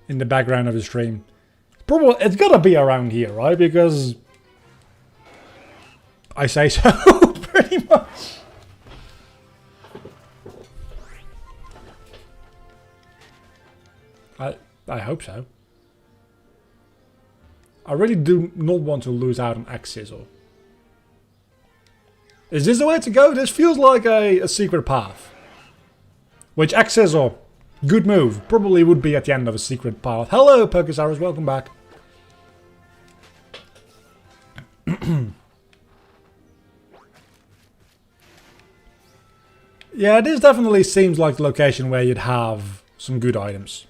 S1: in the background of the stream? Probably, it's gotta be around here, right? Because I say so, pretty much. I hope so. I really do not want to lose out on Accessor. Is this the way to go? This feels like a secret path. Which Accessor, good move, probably would be at the end of a secret path. Hello, Pokesaurus, welcome back. Yeah, this definitely seems like the location where you'd have some good items.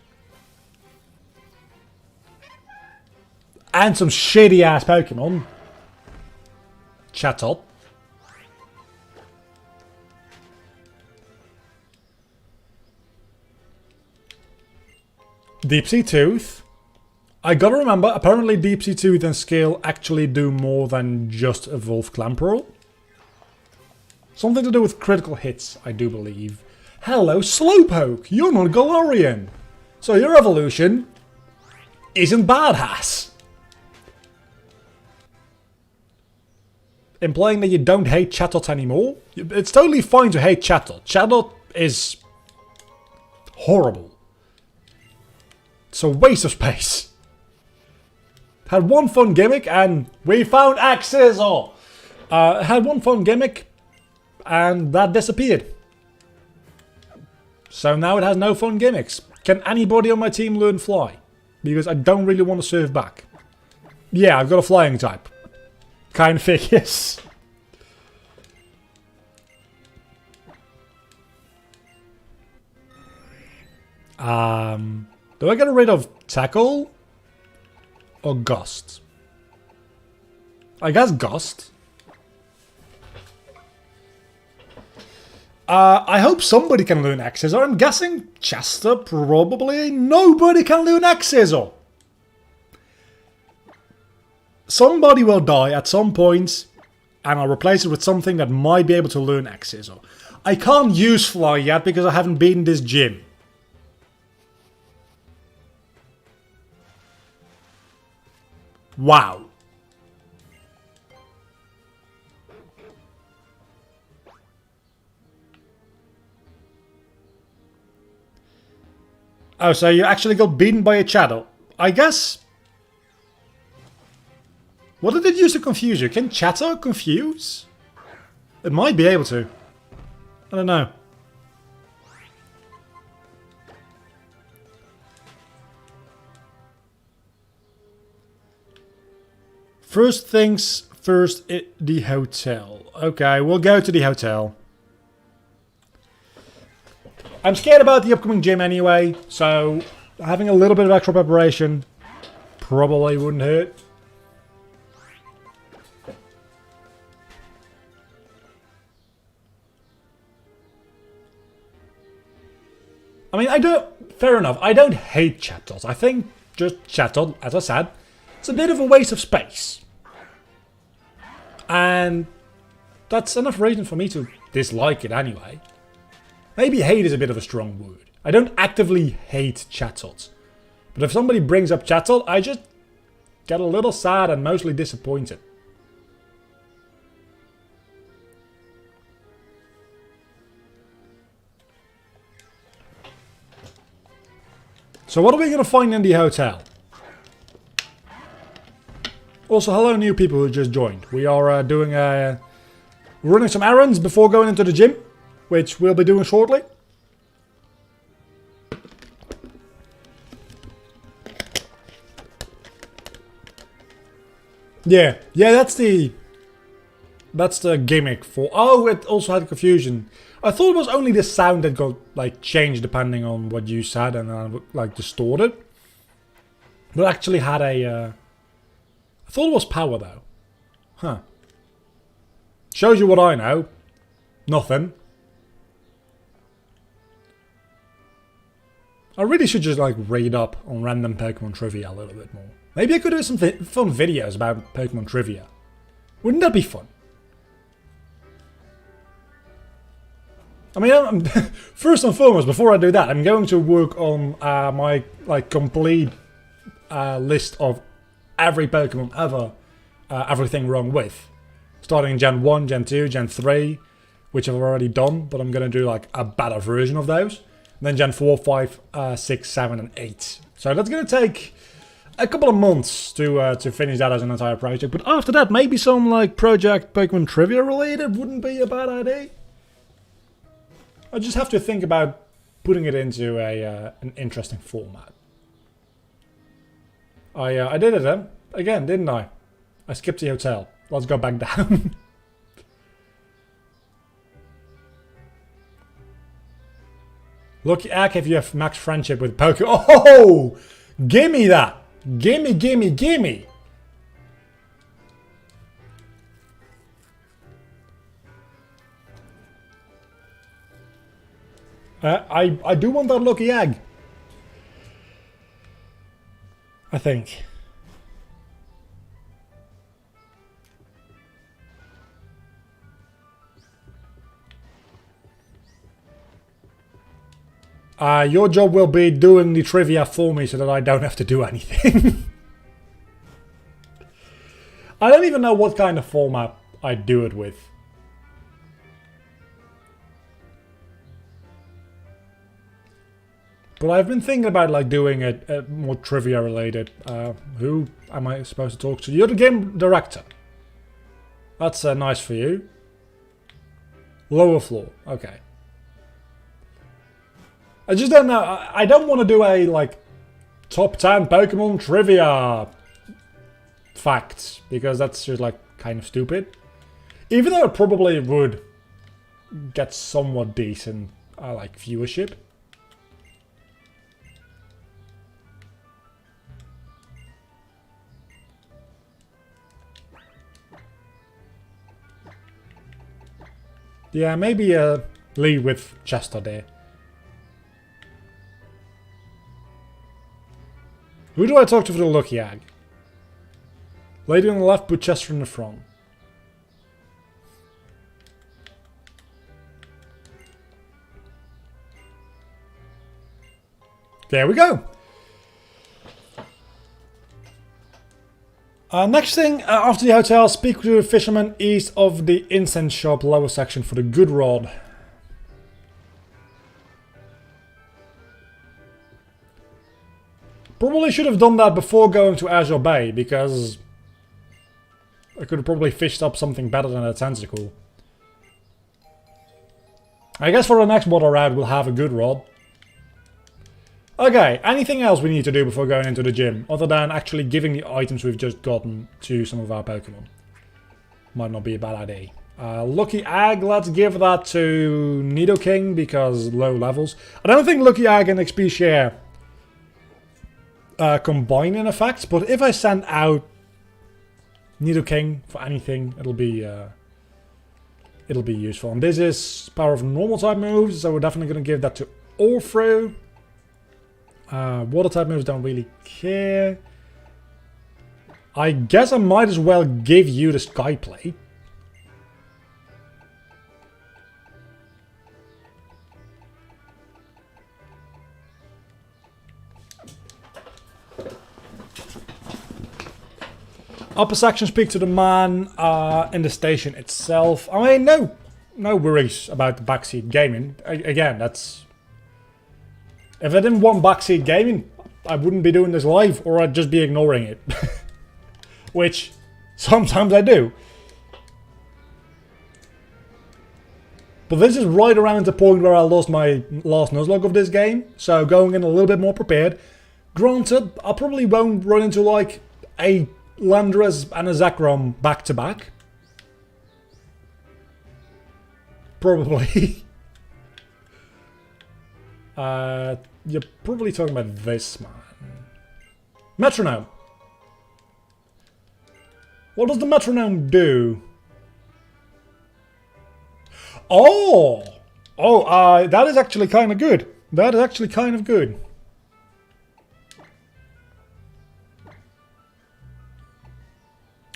S1: And some shitty ass Pokemon. Chat up. Deep Sea Tooth. I gotta remember, apparently Deep Sea Tooth and Scale actually do more than just evolve Clamperl. Something to do with critical hits, I do believe. Hello, Slowpoke! You're not Galarian! So your evolution isn't badass. Implying that you don't hate Chatot anymore? It's totally fine to hate Chatot. Chatot is horrible. It's a waste of space. Had one fun gimmick and we found Accessor! Had one fun gimmick and that disappeared. So now it has no fun gimmicks. Can anybody on my team learn fly? Because I don't really want to serve back. Yeah, I've got a flying type. Kind of figures. Do I get rid of Tackle? or Ghost? I guess Ghost. I hope somebody can learn X Scissor. I'm guessing Chester probably. Nobody can learn X Scissor. Somebody will die at some point, and I'll replace it with something that might be able to learn X Scissor. I can't use Fly yet because I haven't beaten this gym. Wow. Oh, so you actually got beaten by a Chattel. I guess... What did it use to confuse you? Can Chattel confuse? It might be able to. I don't know. First things first, the hotel. Okay, we'll go to the hotel. I'm scared about the upcoming gym anyway, so having a little bit of extra preparation probably wouldn't hurt. I mean, fair enough, I don't hate Chattels. I think just Chattel, as I said, it's a bit of a waste of space. And that's enough reason for me to dislike it anyway. Maybe hate is a bit of a strong word. I don't actively hate Chattels. But if somebody brings up Chattel, I just get a little sad and mostly disappointed. So what are we going to find in the hotel? Also, hello new people who just joined. We are running some errands before going into the gym, which we'll be doing shortly. Yeah, that's the gimmick for... Oh, it also had confusion. I thought it was only the sound that got like changed depending on what you said and like distorted. But it actually had a... I thought it was power though. Huh. Shows you what I know. Nothing. I really should just like read up on random Pokemon trivia a little bit more. Maybe I could do some fun videos about Pokemon trivia. Wouldn't that be fun? I mean, first and foremost, before I do that, I'm going to work on my like complete list of every Pokemon ever, everything wrong with. Starting in Gen 1, Gen 2, Gen 3, which I've already done, but I'm going to do like a better version of those. And then Gen 4, 5, 6, 7, and 8. So that's going to take a couple of months to finish that as an entire project. But after that, maybe some like project Pokemon trivia related wouldn't be a bad idea. I just have to think about putting it into an interesting format. I did it again, didn't I? I skipped the hotel. Let's go back down. Lucky Ack if you have max friendship with Pokemon. Oh! Gimme that! Gimme, gimme, gimme! I do want that lucky egg. I think. Your job will be doing the trivia for me so that I don't have to do anything. I don't even know what kind of format I'd do it with. But I've been thinking about like doing it more trivia related. Who am I supposed to talk to? You're the game director. That's nice for you. Lower floor. Okay. I just don't know. I don't want to do a like top 10 Pokemon trivia facts because that's just like kind of stupid. Even though it probably would get somewhat decent like viewership. Yeah, maybe lead with Chester there. Who do I talk to for the lucky egg? Lady on the left, put Chester in the front. There we go. Next thing, after the hotel, speak to the fisherman east of the incense shop, lower section for the good rod. Probably should have done that before going to Azure Bay, because I could have probably fished up something better than a tentacle. I guess for the next water route we'll have a good rod. Okay, anything else we need to do before going into the gym, other than actually giving the items we've just gotten to some of our Pokemon? Might not be a bad idea. Lucky Egg, let's give that to Nidoking, because low levels. I don't think Lucky Egg and XP share combine in effect, but if I send out Nidoking for anything, it'll be useful. And this is power of normal type moves, so we're definitely going to give that to Orthro. Water type moves don't really care. I guess I might as well give you the Sky Plate. Upper section, speak to the man in the station itself. I mean, no worries about the backseat gaming. Again, that's... If I didn't want backseat gaming, I wouldn't be doing this live, or I'd just be ignoring it. Which, sometimes I do. But this is right around the point where I lost my last nuzlocke of this game, so going in a little bit more prepared. Granted, I probably won't run into like a Landorus and a Zekrom back to back. Probably. You're probably talking about this man. Metronome. What does the metronome do? Oh! Oh, that is actually kind of good. That is actually kind of good.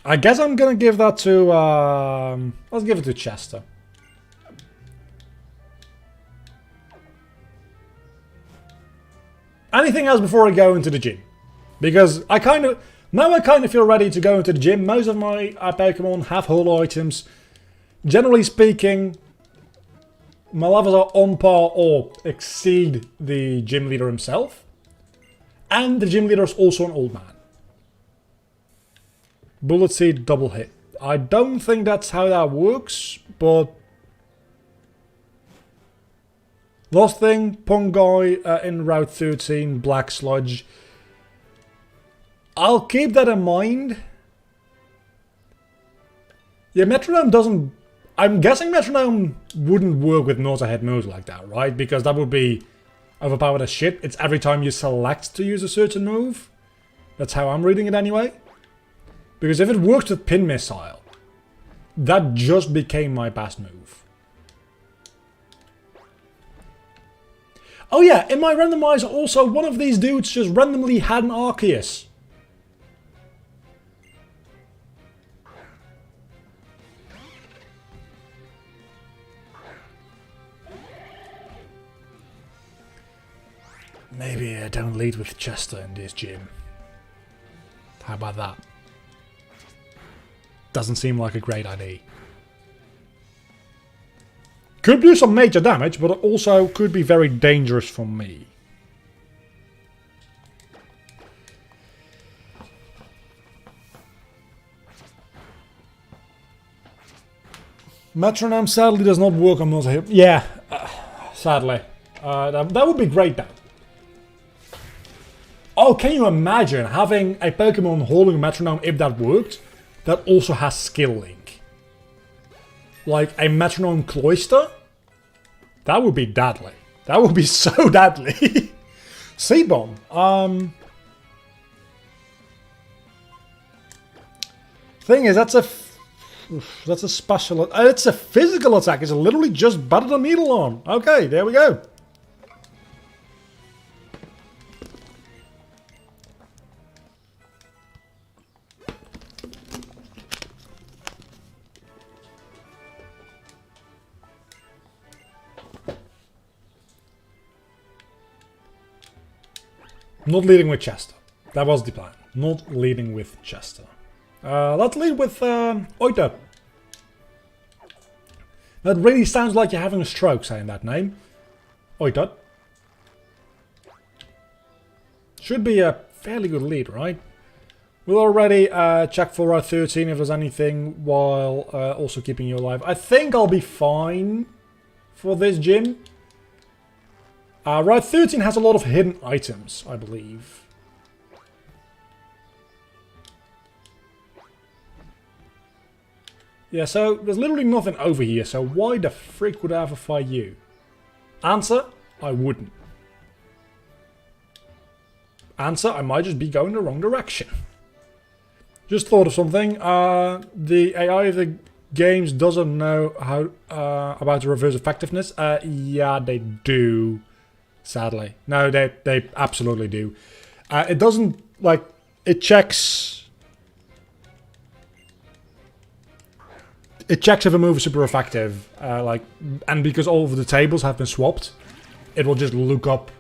S1: I guess I'm gonna give that to, let's give it to Chester. Anything else before I go into the gym? Because now I kind of feel ready to go into the gym. Most of my Pokemon have whole items. Generally speaking, my levels are on par or exceed the gym leader himself. And the gym leader is also an old man. Bullet Seed double hit. I don't think that's how that works, but... Last thing, Pongai in Route 13, Black Sludge. I'll keep that in mind. Yeah, Metronome doesn't... I'm guessing Metronome wouldn't work with Naughty-Head moves like that, right? Because that would be overpowered as shit. It's every time you select to use a certain move. That's how I'm reading it anyway. Because if it works with Pin Missile, that just became my best move. Oh yeah, in my randomizer also, one of these dudes just randomly had an Arceus. Maybe I don't lead with Chester in this gym. How about that? Doesn't seem like a great idea. Could do some major damage, but also could be very dangerous for me. Metronome sadly does not work on Naughty. Yeah, sadly. That would be great though. Oh, can you imagine having a Pokemon holding a metronome if that worked? That also has skill link. Like a metronome cloister? That would be deadly. That would be so deadly. Seed Bomb. Thing is, that's a That's a special... it's a physical attack. It's literally just better than Needle Arm. Okay, there we go. Not leading with Chester. That was the plan. Not leading with Chester. Let's lead with Oita. That really sounds like you're having a stroke saying that name. Oita. Should be a fairly good lead, right? We'll already check for Route 13 if there's anything while also keeping you alive. I think I'll be fine for this gym. Route 13 has a lot of hidden items, I believe. Yeah, so there's literally nothing over here, so why the frick would I ever fight you? Answer, I wouldn't. Answer, I might just be going the wrong direction. Just thought of something. The AI of the games doesn't know how about the reverse effectiveness. Yeah, they do. Sadly. No, they absolutely do. It doesn't, like, it checks... It checks if a move is super effective, and because all of the tables have been swapped, it will just look up.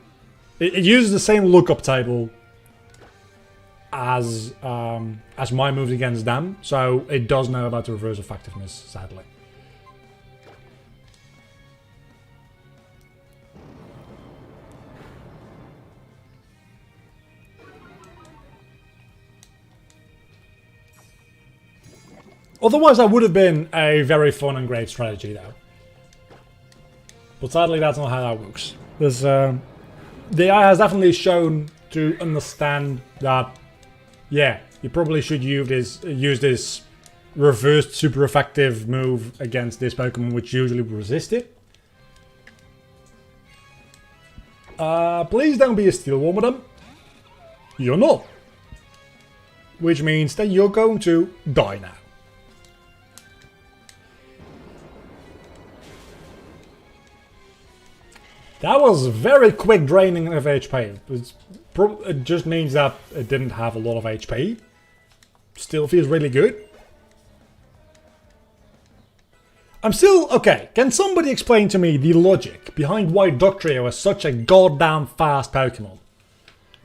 S1: It uses the same lookup table as my moves against them, so it does know about the reverse effectiveness, sadly. Otherwise, that would have been a very fun and great strategy, though. But sadly, that's not how that works. There's, the AI has definitely shown to understand that, yeah, you probably should use this reversed super effective move against this Pokemon, which usually resist it. Please don't be a Steel Worm with them. You're not. Which means that you're going to die now. That was very quick draining of HP. It just means that it didn't have a lot of HP. Still feels really good. I'm still... Okay, can somebody explain to me the logic behind why Dugtrio is such a goddamn fast Pokemon?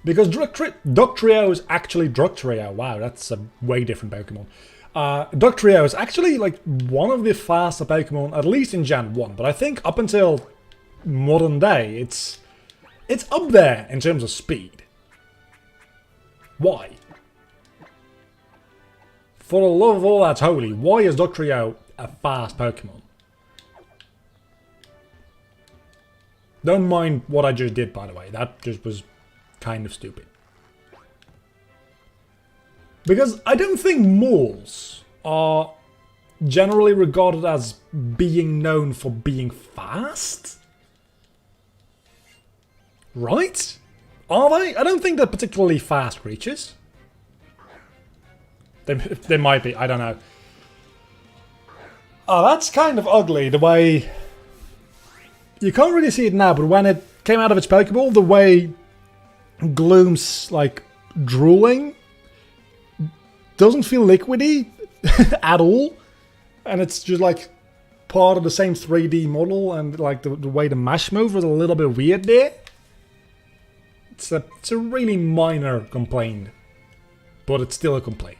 S1: Because Dugtrio is actually Dugtrio. Wow, that's a way different Pokemon. Dugtrio is actually like one of the faster Pokemon, at least in Gen 1. But I think up until modern day, it's up there in terms of speed. Why? For the love of all that's holy, why is Dugtrio a fast Pokemon? Don't mind what I just did, by the way. That just was kind of stupid. Because I don't think moles are generally regarded as being known for being fast. Right? Are they? I don't think they're particularly fast creatures. They might be, I don't know. Oh, that's kind of ugly, the way... You can't really see it now, but when it came out of its Pokeball, the way Gloom's, like, drooling doesn't feel liquidy at all. And it's just, like, part of the same 3D model, and, like, the way the mash move was a little bit weird there. It's a really minor complaint, but it's still a complaint.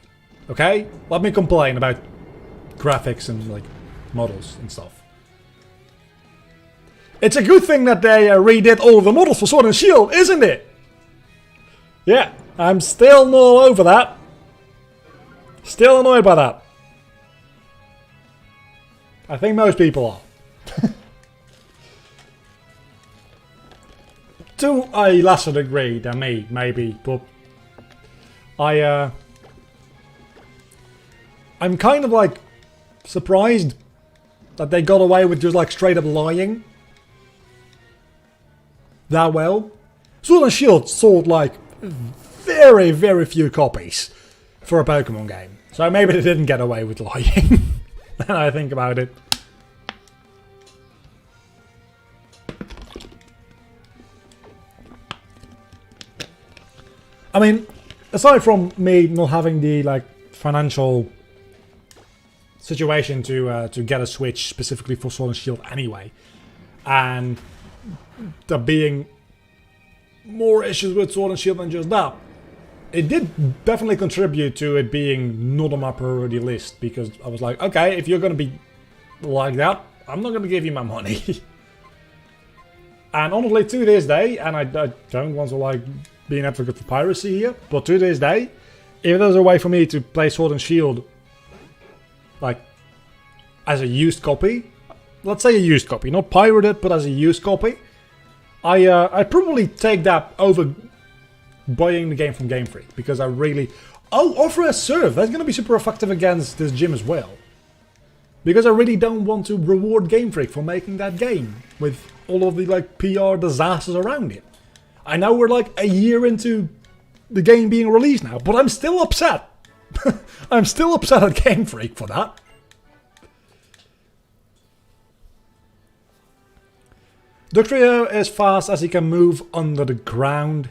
S1: Okay? Let me complain about graphics and like models and stuff. It's a good thing that they redid all the models for Sword and Shield, isn't it? Yeah, I'm still not all over that. Still annoyed by that. I think most people are. To a lesser degree than me, maybe, but I'm kind of like surprised that they got away with just like straight up lying that well. Sword and Shield sold like very few copies for a Pokemon game, so maybe they didn't get away with lying. Now I think about it. I mean, aside from me not having the like financial situation to get a Switch specifically for Sword and Shield anyway, and there being more issues with Sword and Shield than just that, it did definitely contribute to it being not on my priority list, because I was like, okay, if you're gonna be like that, I'm not gonna give you my money. And honestly, to this day, and I don't want to like be an advocate for piracy here, but to this day, if there's a way for me to play Sword and Shield like as a used copy, let's say a used copy, not pirated, but as a used copy, I'd probably take that over buying the game from Game Freak, because I really... Oh, offer a serve! That's going to be super effective against this gym as well. Because I really don't want to reward Game Freak for making that game with all of the like PR disasters around it. I know we're like a year into the game being released now, but I'm still upset. I'm still upset at Game Freak for that. Ductrio is fast as he can move under the ground.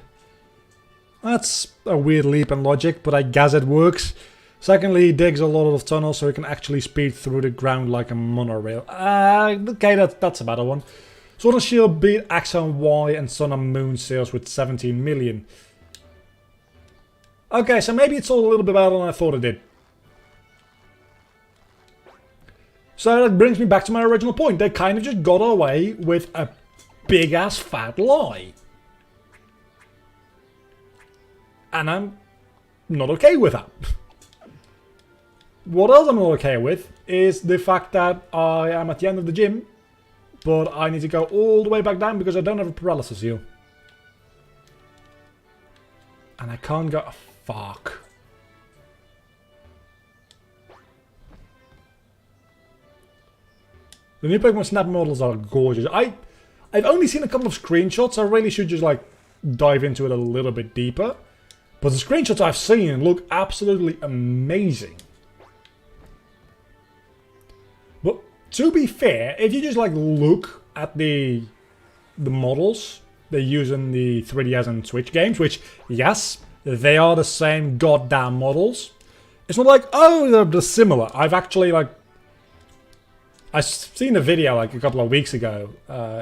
S1: That's a weird leap in logic, but I guess it works. Secondly, he digs a lot of tunnels so he can actually speed through the ground like a monorail. Okay, that's a better one. Sword and Shield beat X and Y and Sun and Moon sales with 17 million. Okay, so maybe it's all a little bit better than I thought it did. So that brings me back to my original point. They kind of just got away with a big ass fat lie. And I'm not okay with that. What else I'm not okay with is the fact that I am at the end of the gym, but I need to go all the way back down because I don't have a paralysis heal. And I can't go... Oh, fuck. The new Pokemon Snap models are gorgeous. I've only seen a couple of screenshots. I really should just like dive into it a little bit deeper. But the screenshots I've seen look absolutely amazing. But to be fair, if you just like look at the models they use in the 3DS and Switch games, which, yes, they are the same goddamn models. It's not like, oh, they're similar. I've actually like... I've seen a video like a couple of weeks ago,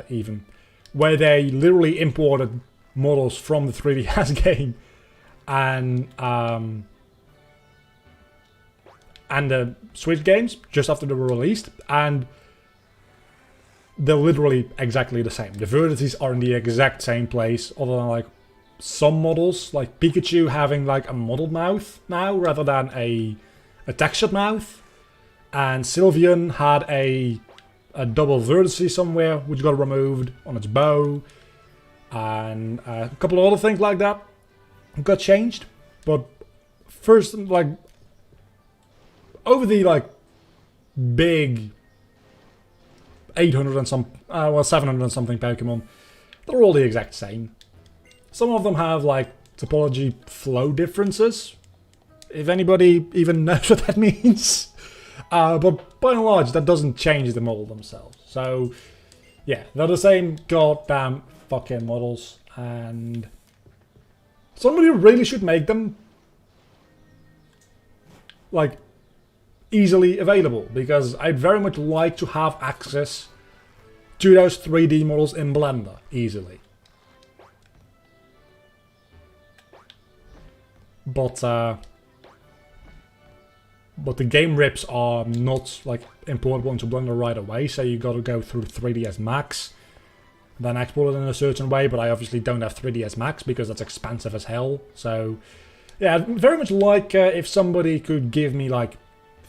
S1: even, where they literally imported models from the 3DS game and the Switch games just after they were released, and they're literally exactly the same. The vertices are in the exact same place, other than like some models, like Pikachu having like a modeled mouth now rather than a textured mouth, and Sylveon had a double vertice somewhere which got removed on its bow, and a couple of other things like that got changed. But first, like, over the like big 800 and some, well, 700 and something Pokemon, they're all the exact same. Some of them have like topology flow differences, if anybody even knows what that means. But by and large, that doesn't change the model themselves. So yeah, they're the same goddamn fucking models, and somebody really should make them like easily available, because I'd very much like to have access to those 3D models in Blender easily. But the game rips are not like importable into Blender right away, so you gotta go through 3ds Max, then export it in a certain way, but I obviously don't have 3ds Max because that's expensive as hell. So yeah, I'd very much like if somebody could give me like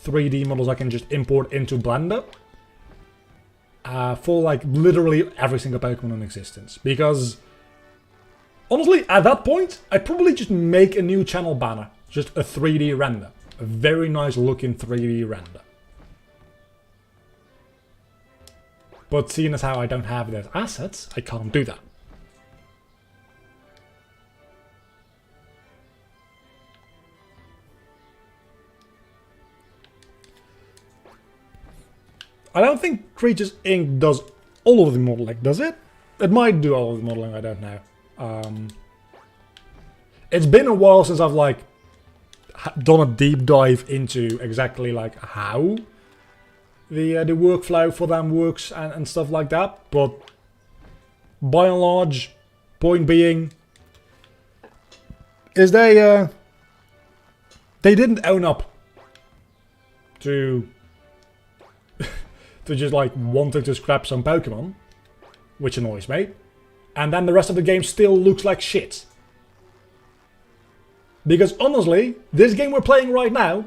S1: 3D models I can just import into Blender for like literally every single Pokemon in existence. Because honestly, at that point, I'd probably just make a new channel banner, just a 3D render. A very nice looking 3D render. But seeing as how I don't have those assets, I can't do that. I don't think Creatures Inc. does all of the modeling, does it? It might do all of the modeling, I don't know. It's been a while since I've like done a deep dive into exactly like how the workflow for them works and stuff like that, but by and large, point being is they didn't own up to to just like wanting to scrap some Pokemon, which annoys me, and then the rest of the game still looks like shit. Because honestly, this game we're playing right now,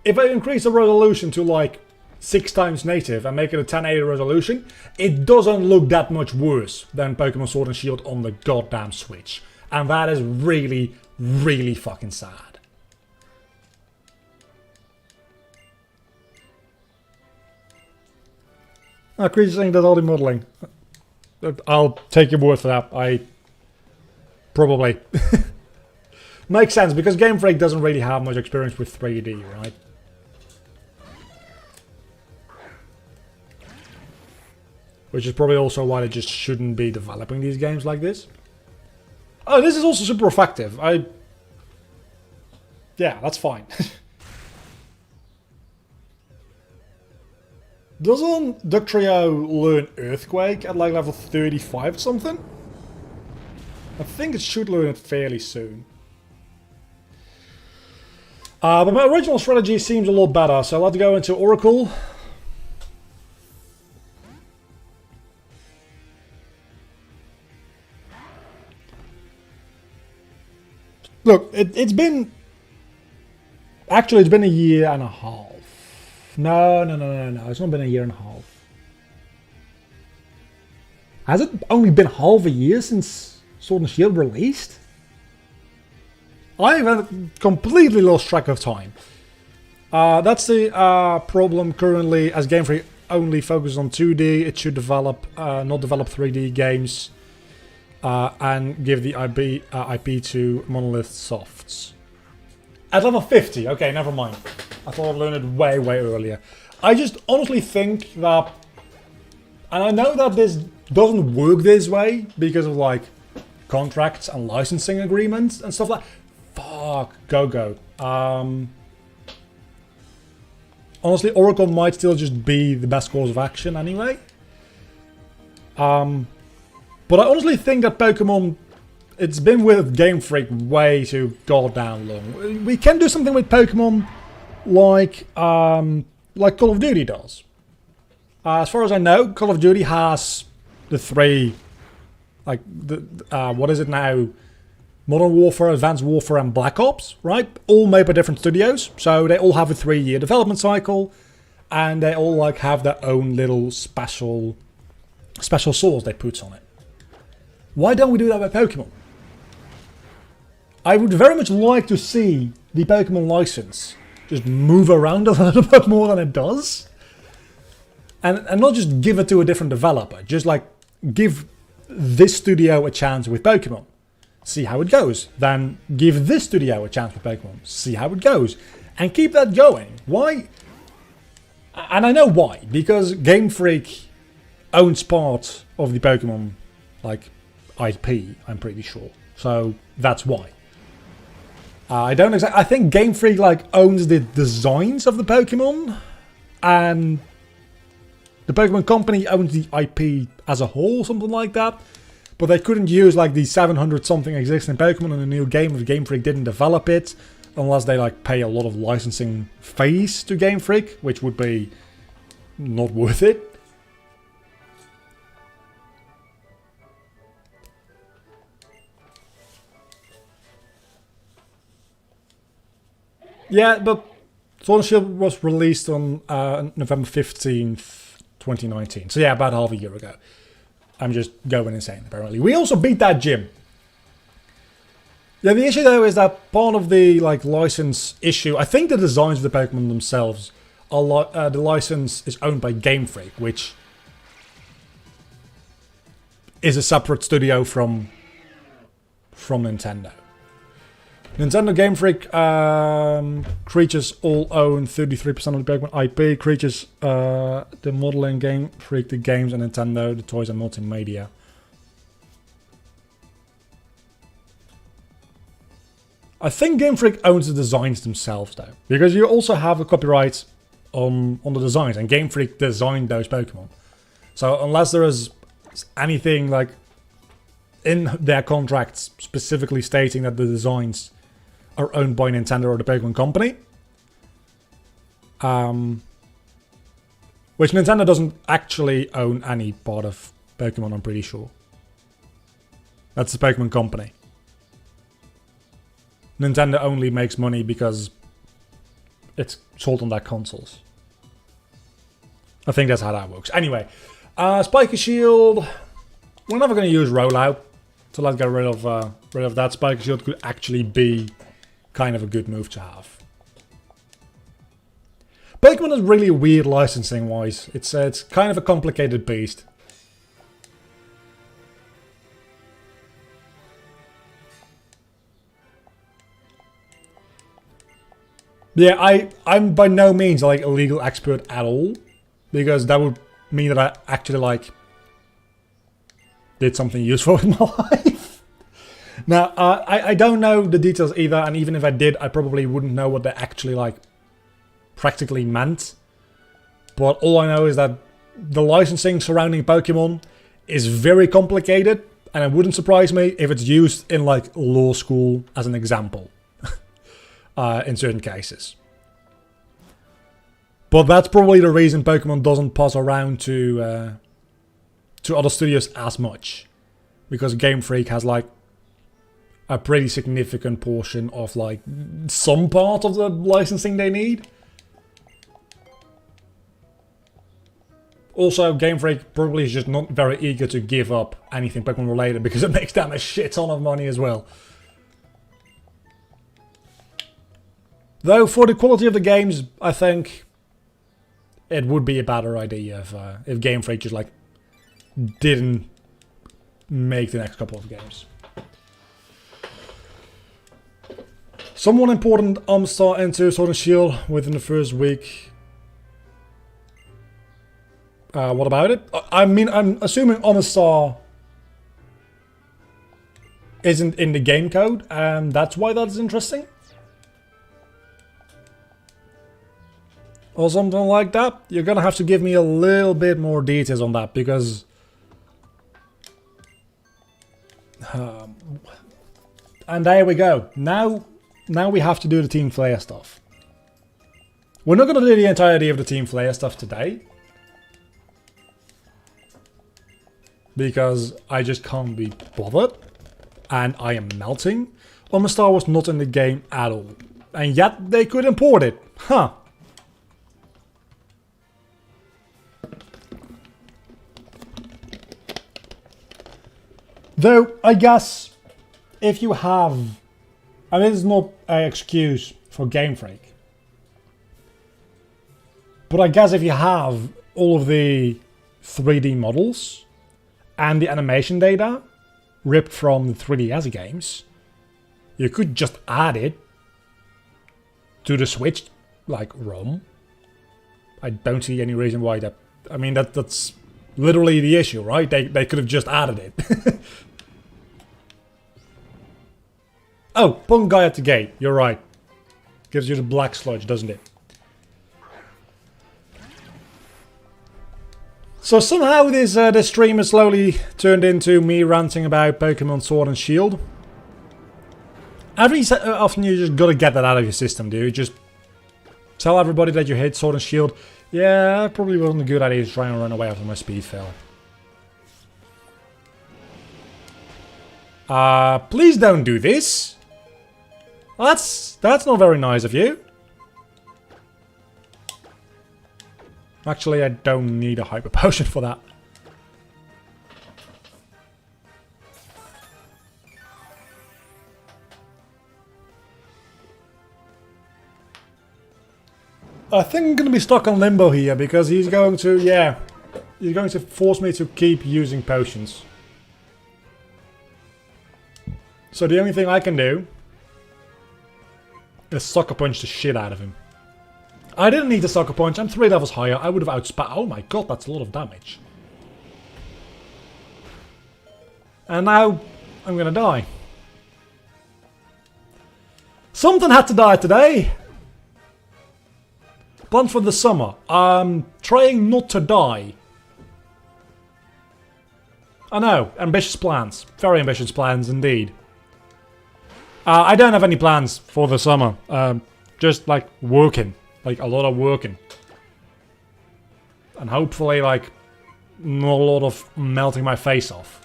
S1: if I increase the resolution to like 6 times native and make it a 1080 resolution, it doesn't look that much worse than Pokemon Sword and Shield on the goddamn Switch. And that is really, really fucking sad. Creatures Inc. does all the modeling. I'll take your word for that. I probably... Makes sense, because Game Freak doesn't really have much experience with 3D, right? Which is probably also why they just shouldn't be developing these games like this. Oh, this is also super effective. Yeah, that's fine. Doesn't Ductrio learn Earthquake at like level 35 or something? I think it should learn it fairly soon. But my original strategy seems a lot better, so let's go into Oracle. Look, it's been... Actually, it's been a year and a half. No. It's not been a year and a half. Has it only been half a year since Sword and Shield released? I've completely lost track of time. That's the problem currently, as Game Freak only focuses on 2D. It should develop, not develop 3D games, and give the IP to Monolith Softs. At level 50, okay, never mind. I thought I'd learned it way, way earlier. I just honestly think that, and I know that this doesn't work this way because of like contracts and licensing agreements and stuff like that. Fuck, go. Honestly, Oracle might still just be the best course of action anyway. But I honestly think that Pokemon, it's been with Game Freak way too goddamn long. We can do something with Pokemon like Call of Duty does. As far as I know, Call of Duty has the 3, like, what is it now? Modern Warfare, Advanced Warfare, and Black Ops, right? All made by different studios, so they all have a 3-year development cycle, and they all like have their own little special sauce they put on it. Why don't we do that with Pokemon? I would very much like to see the Pokemon license just move around a little bit more than it does, and not just give it to a different developer. Just like give this studio a chance with Pokemon. See how it goes. Then give this studio a chance with Pokemon. See how it goes. And keep that going. Why? And I know why. Because Game Freak owns part of the Pokemon, like, IP, I'm pretty sure. So that's why. I think Game Freak, like, owns the designs of the Pokemon. And the Pokemon Company owns the IP as a whole, something like that. But they couldn't use like the 700 something existing Pokemon in a new game if Game Freak didn't develop it, unless they like pay a lot of licensing fees to Game Freak, which would be not worth it. Yeah, but Sword and Shield was released on November 15th, 2019. So yeah, about half a year ago. I'm just going insane, apparently. We also beat that gym. Yeah, the issue though is that part of the like license issue, I think the designs of the Pokemon themselves, are the license is owned by Game Freak, which is a separate studio from Nintendo. Nintendo Game Freak creators all own 33% of the Pokemon IP. Creators, the modeling Game Freak, the games, and Nintendo, the toys and multimedia. I think Game Freak owns the designs themselves though, because you also have a copyright on the designs, and Game Freak designed those Pokemon. So unless there is anything like in their contracts specifically stating that the designs are owned by Nintendo or the Pokemon Company, which Nintendo doesn't actually own any part of Pokemon, I'm pretty sure. That's the Pokemon Company. Nintendo only makes money because it's sold on their consoles. I think that's how that works. Anyway, Spiky Shield. We're never going to use Rollout, so let's get rid of that. Spiky Shield could actually be kind of a good move to have. Pokemon is really weird licensing-wise. It's kind of a complicated beast. Yeah, I'm by no means like a legal expert at all, because that would mean that I actually like did something useful in my life. Now, I don't know the details either, and even if I did, I probably wouldn't know what they actually like practically meant. But all I know is that the licensing surrounding Pokemon is very complicated, and it wouldn't surprise me if it's used in like law school as an example. In certain cases. But that's probably the reason Pokemon doesn't pass around to other studios as much. Because Game Freak has like a pretty significant portion of like some part of the licensing they need. Also, Game Freak probably is just not very eager to give up anything Pokemon related because it makes them a shit ton of money as well. Though for the quality of the games, I think it would be a better idea if Game Freak just like didn't make the next couple of games. Someone important Amstar into Sword and Shield within the first week. What about it? I mean, I'm assuming Amstar isn't in the game code, and that's why that's interesting. Or something like that. You're gonna have to give me a little bit more details on that, because and there we go. Now we have to do the Team Flare stuff. We're not gonna do the entirety of the Team Flare stuff today, because I just can't be bothered, and I am melting. Omastar was not in the game at all, and yet they could import it. Huh. Though, I guess, if you have... and this is not an excuse for Game Freak. But I guess if you have all of the 3D models and the animation data ripped from the 3DS games, you could just add it to the Switch, like, ROM. I don't see any reason why that... I mean, that's literally the issue, right? They could have just added it. Oh, punk guy at the gate. You're right. Gives you the black sludge, doesn't it? So somehow this stream has slowly turned into me ranting about Pokemon Sword and Shield. Every so often you just gotta get that out of your system, dude. Just tell everybody that you hate Sword and Shield. Yeah, probably wasn't a good idea to try and run away after my speed fell. Please don't do this. That's not very nice of you. Actually, I don't need a hyper potion for that. I think I'm going to be stuck on limbo here because he's going to, yeah, he's going to force me to keep using potions. So the only thing I can do Sucker Punch the shit out of him. I didn't need the Sucker Punch. I'm 3 levels higher. I would have outspat. Oh my god, that's a lot of damage. And now I'm gonna die. Something had to die today. Plans for the summer. Trying not to die. I know, ambitious plans. Very ambitious plans indeed. I don't have any plans for the summer. Just like working. Like a lot of working. And hopefully like not a lot of melting my face off.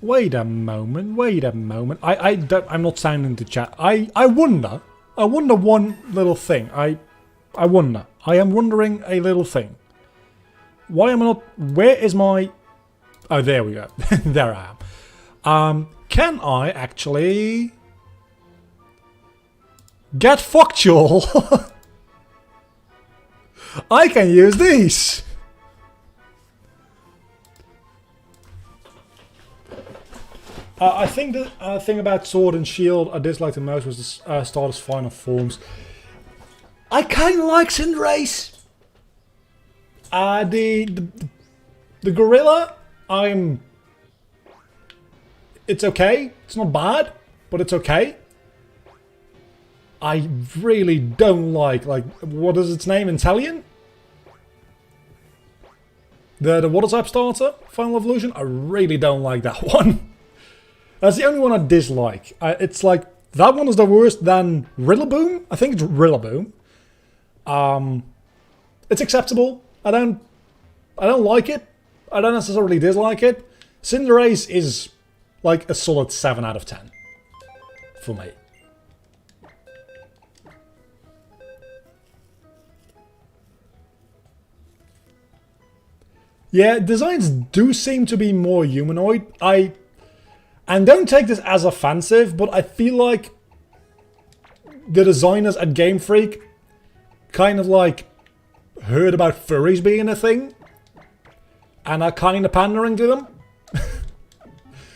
S1: Wait a moment, wait a moment. I'm not sounding the chat. I wonder one little thing. I wonder. I am wondering a little thing. Why am I not... Where is my... Oh, there we go. There I am. Can I actually... Get factual? I can use these. I think the thing about Sword and Shield I disliked the most was the starter's final forms. I kind of like Cinderace. The Gorilla, it's okay. It's not bad, but it's okay. I really don't like what is its name? Inteleon? The water type starter, Final Evolution. I really don't like that one. That's the only one I dislike. It's like, that one is the worst than Rillaboom. I think it's Rillaboom. It's acceptable. I don't like it. I don't necessarily dislike it. Cinderace is like a solid 7 out of 10 for me. Yeah, designs do seem to be more humanoid. And don't take this as offensive, but I feel like the designers at Game Freak kind of like heard about furries being a thing and are kind of pandering to them.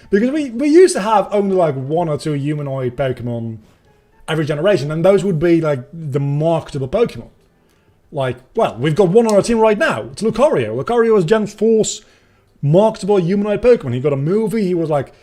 S1: Because we used to have only like 1 or 2 humanoid Pokemon every generation, and those would be like the marketable Pokemon. Like, well, we've got one on our team right now. It's Lucario. Lucario is Gen 4's marketable humanoid Pokemon. He got a movie. He was like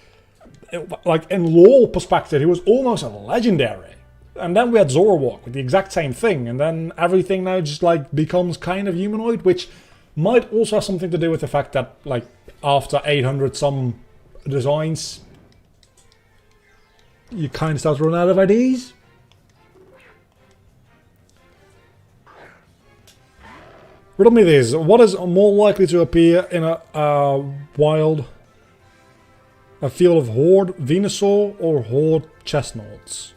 S1: in lore perspective, he was almost a legendary. And then we had Zoroark with the exact same thing. And then everything now just like becomes kind of humanoid, which might also have something to do with the fact that like after 800 some designs, you kind of start to run out of ideas. Riddle me this. What is more likely to appear in a wild... A field of Horde Venusaur or Horde Chestnuts?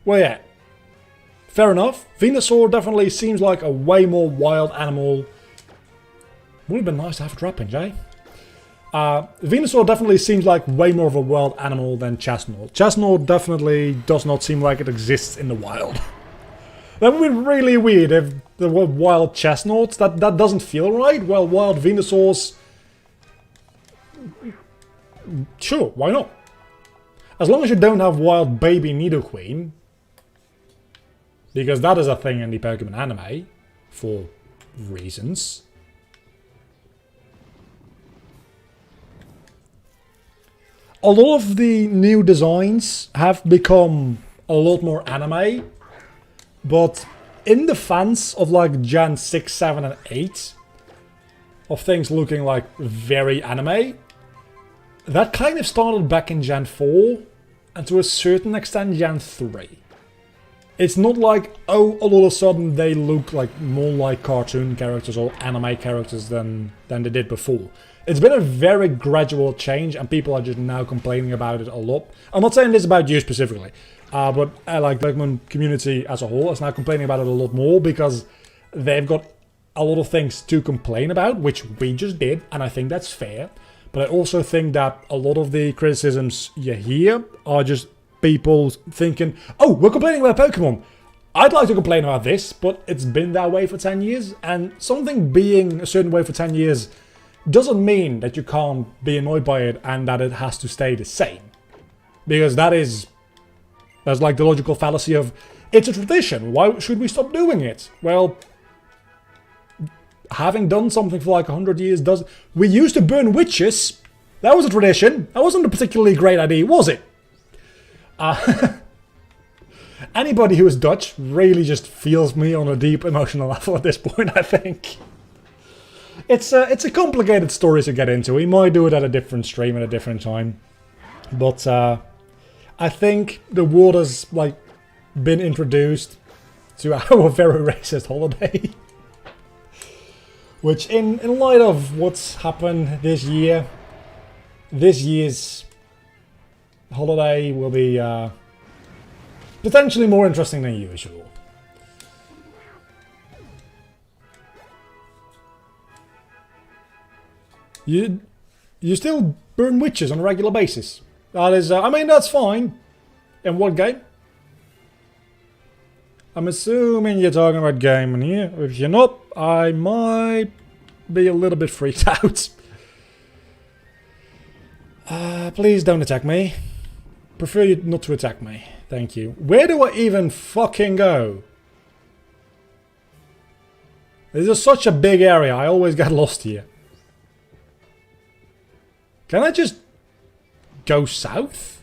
S1: Well, yeah. Fair enough. Venusaur definitely seems like a way more wild animal. Would have been nice to have a Trapinch, eh? Venusaur definitely seems like way more of a wild animal than Chestnut. Chestnut definitely does not seem like it exists in the wild. That would be really weird if there were wild Chestnuts. That doesn't feel right. Well, wild Venusaurs... Sure, why not? As long as you don't have wild baby Nidoqueen, because that is a thing in the Pokemon anime, for reasons. A lot of the new designs have become a lot more anime, but in defense of like Gen 6, 7 and 8, of things looking like very anime, that kind of started back in Gen 4, and to a certain extent Gen 3. It's not like, oh, all of a sudden they look like more like cartoon characters or anime characters than they did before. It's been a very gradual change, and people are just now complaining about it a lot. I'm not saying this about you specifically, but like the Pokemon community as a whole is now complaining about it a lot more, because they've got a lot of things to complain about, which we just did, and I think that's fair. But I also think that a lot of the criticisms you hear are just people thinking, oh, we're complaining about Pokemon. I'd like to complain about this, but it's been that way for 10 years, and something being a certain way for 10 years doesn't mean that you can't be annoyed by it and that it has to stay the same. Because that's like the logical fallacy of, it's a tradition, why should we stop doing it? Well, having done something for like 100 years does... We used to burn witches. That was a tradition. That wasn't a particularly great idea, was it? Anybody who is Dutch really just feels me on a deep emotional level at this point, I think. It's a complicated story to get into. We might do it at a different stream at a different time. But I think the world has like been introduced to our very racist holiday. Which in light of what's happened this year, this year's holiday will be potentially more interesting than usual. You still burn witches on a regular basis. That is, I mean, that's fine. In what game? I'm assuming you're talking about gaming here. If you're not, I might be a little bit freaked out. Please don't attack me. Prefer you not to attack me. Thank you. Where do I even fucking go? This is such a big area. I always get lost here. Can I just go south?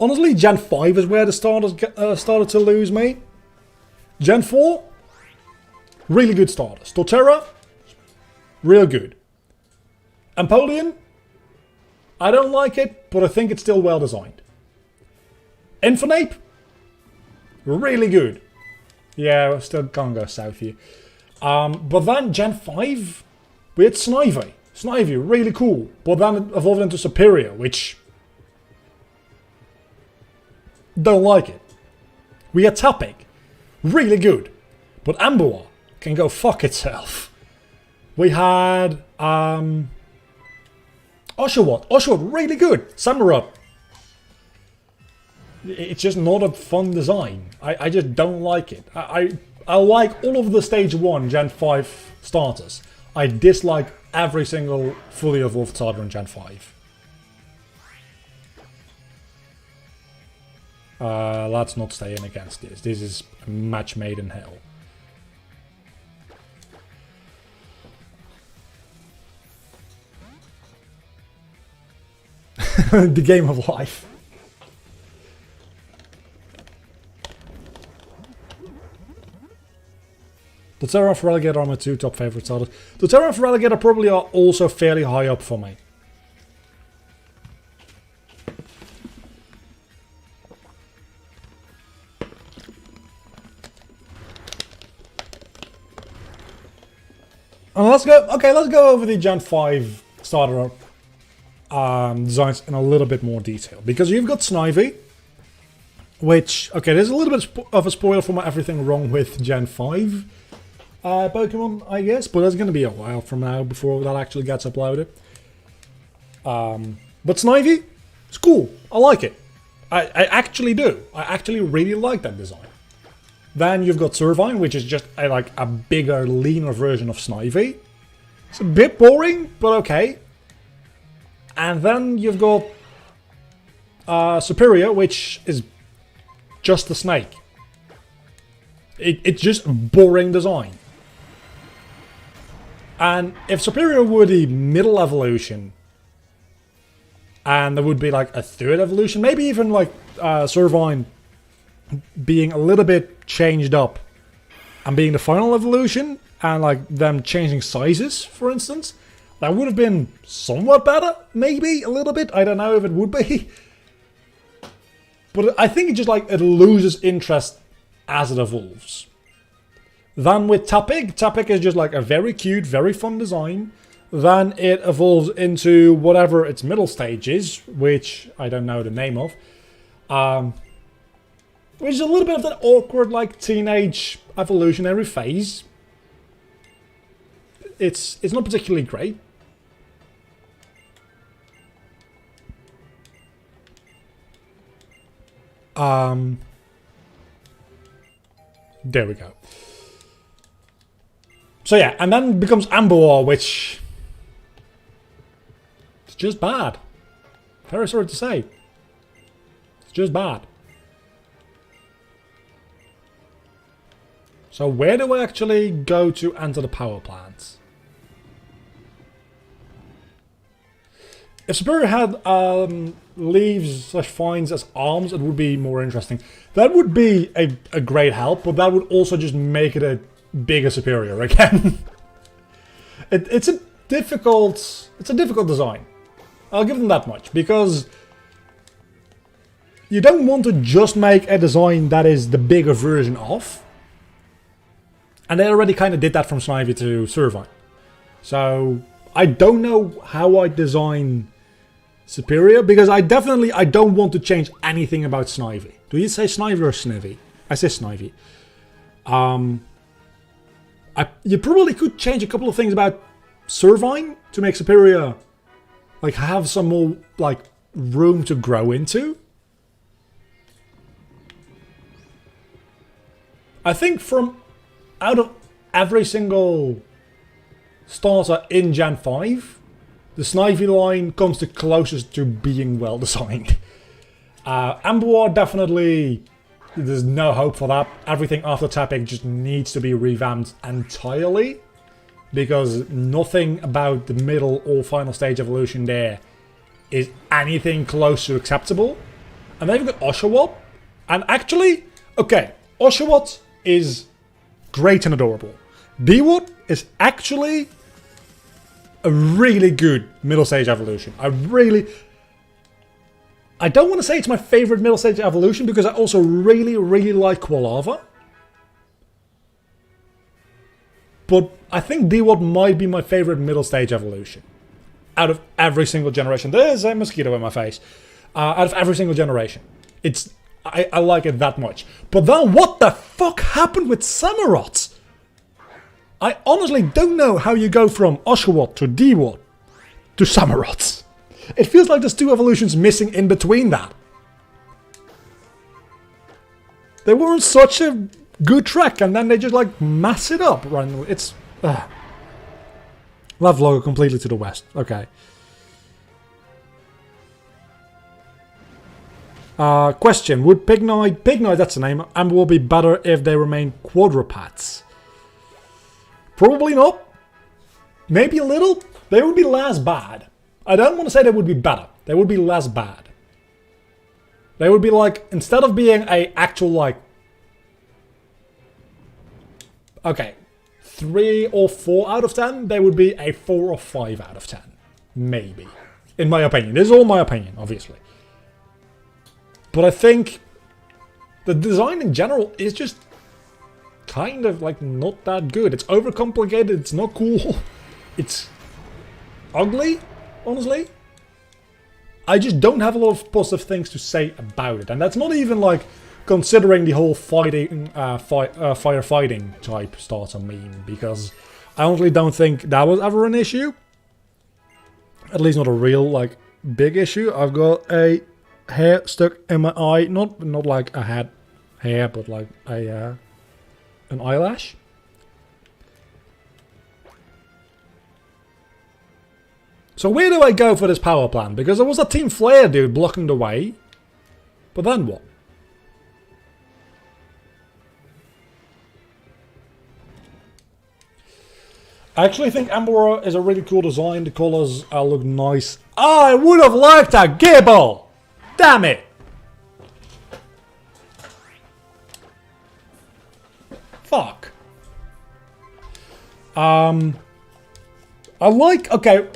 S1: Honestly, Gen 5 is where the starters started to lose me. Gen 4, really good starters. Torterra, real good. Empoleon, I don't like it, but I think it's still well designed. Infernape, really good. Yeah, I still can't go south here. But then Gen 5, we had Snivy. Snivy, really cool. But then it evolved into Superior, which... don't like it. We had Tapig, really good. But Amboa can go fuck itself. We had... Oshawott. Oshawott, really good. Samurott. It's just not a fun design. I just don't like it. I like all of the Stage 1 Gen 5 starters. I dislike every single fully evolved starter in Gen 5. Let's not stay in against this. This is a match made in hell. The game of life. Torterra and Feraligatr are my two top favorite starters. Torterra and Feraligatr probably are also fairly high up for me. And let's go over the Gen 5 starter designs in a little bit more detail. Because you've got Snivy, which, okay, there's a little bit of a spoiler for my everything wrong with Gen 5 Pokemon, I guess, but that's going to be a while from now before that actually gets uploaded. But Snivy, it's cool. I like it. I actually do. I actually really like that design. Then you've got Servine, which is just like a bigger, leaner version of Snivy. It's a bit boring, but okay. And then you've got Superior, which is just a snake. It's just boring design. And if Superior were the middle evolution, and there would be like a third evolution, maybe even like Servine being a little bit changed up and being the final evolution, and like them changing sizes, for instance, that would have been somewhat better, maybe a little bit. I don't know if it would be. But I think it just like it loses interest as it evolves. Then with Tapig, Tapig is just like a very cute, very fun design. Then it evolves into whatever its middle stage is, which I don't know the name of. Which is a little bit of that awkward, like, teenage evolutionary phase. It's not particularly great. There we go. So yeah, and then becomes Amber, which it's just bad. Very sorry to say. It's just bad. So where do I actually go to enter the power plant? If Superior had leaves/vines as arms, it would be more interesting. That would be a great help, but that would also just make it a bigger Superior again. It's a difficult design. I'll give them that much, because you don't want to just make a design that is the bigger version of. And they already kind of did that from Snivy to Servine. So I don't know how I design Superior, because I don't want to change anything about Snivy. Do you say Snivy or Snivy? I say Snivy. You probably could change a couple of things about Servine to make Superior like have some more like room to grow into. I think out of every single starter in Gen 5, the Snivy line comes the closest to being well designed. Amber definitely, there's no hope for that. Everything after tapping just needs to be revamped entirely, because nothing about the middle or final stage evolution there is anything close to acceptable. And then you've got Oshawott, and actually, okay, Oshawott is great and adorable. Dewott is actually a really good middle stage evolution. I don't want to say it's my favorite middle stage evolution, because I also really, really like Quilava. But I think Dewott might be my favorite middle stage evolution. Out of every single generation. There's a mosquito in my face. Out of every single generation. I like it that much. But then what the fuck happened with Samurott? I honestly don't know how you go from Oshawott to Dewott to Samurott. It feels like there's two evolutions missing in between that. They were on such a good track, and then they just like mess it up. It's Love logo completely to the west. Okay. Question: would Pignite, that's the name, and will be better if they remain quadrupeds? Probably not. Maybe a little. They would be less bad. I don't want to say they would be better. They would be less bad. They would be like, instead of being a actual like, okay, 3 or 4 out of 10, they would be a 4 or 5 out of 10. Maybe. In my opinion. This is all my opinion, obviously. But I think the design in general is just kind of like not that good. It's overcomplicated, it's not cool. It's ugly, honestly. I just don't have a lot of positive things to say about it. And that's not even like considering the whole fighting, firefighting type starter meme. Because I honestly don't think that was ever an issue. At least not a real like big issue. I've got a hair stuck in my eye. Not like I had hair, but like a an eyelash. So where do I go for this power plant? Because there was a Team Flare dude blocking the way. But then what? I actually think Amber is a really cool design. The colors look nice. I would have liked a Gibble! Damn it! Fuck. I like... Okay,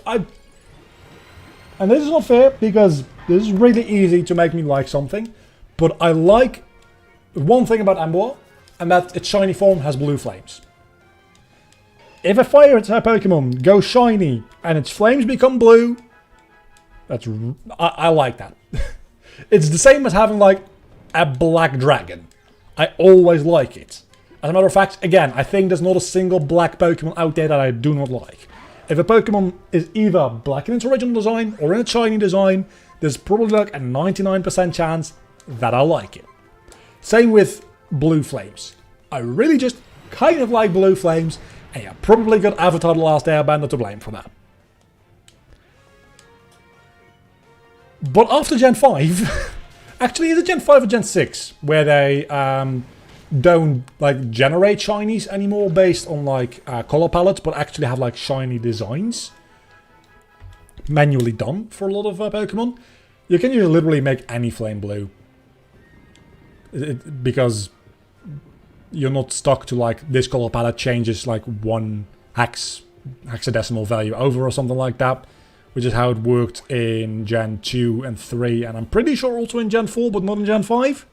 S1: and this is not fair, because this is really easy to make me like something. But I like one thing about Amber, and that its shiny form has blue flames. If a fire type Pokemon goes shiny and its flames become blue, I like that. It's the same as having like a black dragon. I always like it. As a matter of fact, again, I think there's not a single black Pokemon out there that I do not like. If a Pokemon is either black in its original design or in its shiny design, there's probably like a 99% chance that I like it. Same with blue flames. I really just kind of like blue flames, and you probably got Avatar The Last Airbender to blame for that. But after Gen 5, actually is it Gen 5 or Gen 6, where they don't like generate shinies anymore based on like color palettes, but actually have like shiny designs manually done for a lot of Pokemon. You can just literally make any flame blue. Because you're not stuck to like this color palette changes like one hexadecimal value over or something like that, which is how it worked in Gen 2 and 3, and I'm pretty sure also in Gen 4, but not in Gen 5.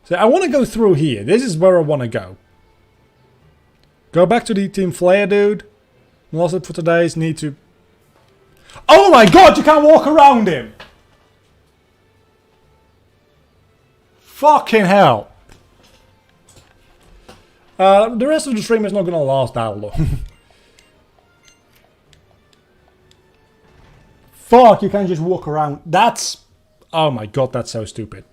S1: So I want to go through here. This is where I want to go. Go back to the Team Flare dude. Lost it for today's need to... Oh my god, you can't walk around him! Fucking hell. The rest of the stream is not going to last that long. Fuck, you can't just walk around. That's... Oh my god, that's so stupid.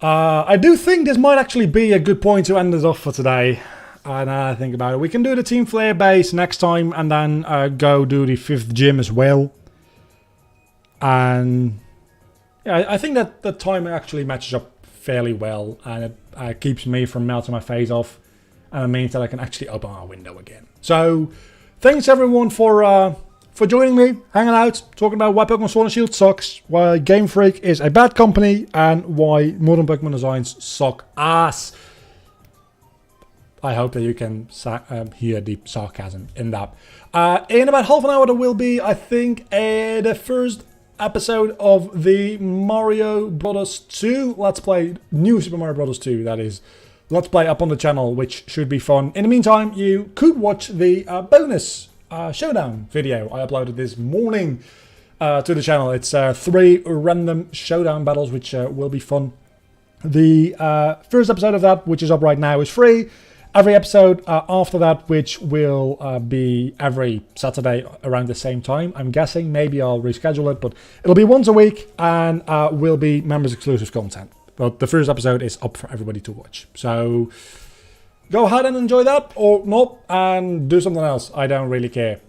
S1: I do think this might actually be a good point to end this off for today. And I think about it. We can do the Team Flare base next time and then go do the 5th gym as well. And yeah, I think that the time actually matches up fairly well, and it keeps me from melting my face off, and it means that I can actually open our window again. So, thanks everyone for joining me, hanging out, talking about why Pokemon Sword and Shield sucks, why Game Freak is a bad company, and why modern Pokemon designs suck ass. I hope that you can hear the sarcasm in that. In about half an hour there will be, I think, the first episode of the Mario Brothers 2 Let's Play, new Super Mario Brothers 2, that is, Let's Play up on the channel, which should be fun. In the meantime, you could watch the bonus showdown video I uploaded this morning to the channel. It's 3 random showdown battles, which will be fun. The first episode of that, which is up right now, is free. Every episode after that, which will be every Saturday around the same time, I'm guessing. Maybe I'll reschedule it, but it'll be once a week and will be members exclusive content. But the first episode is up for everybody to watch. So go ahead and enjoy that, or not, and do something else. I don't really care.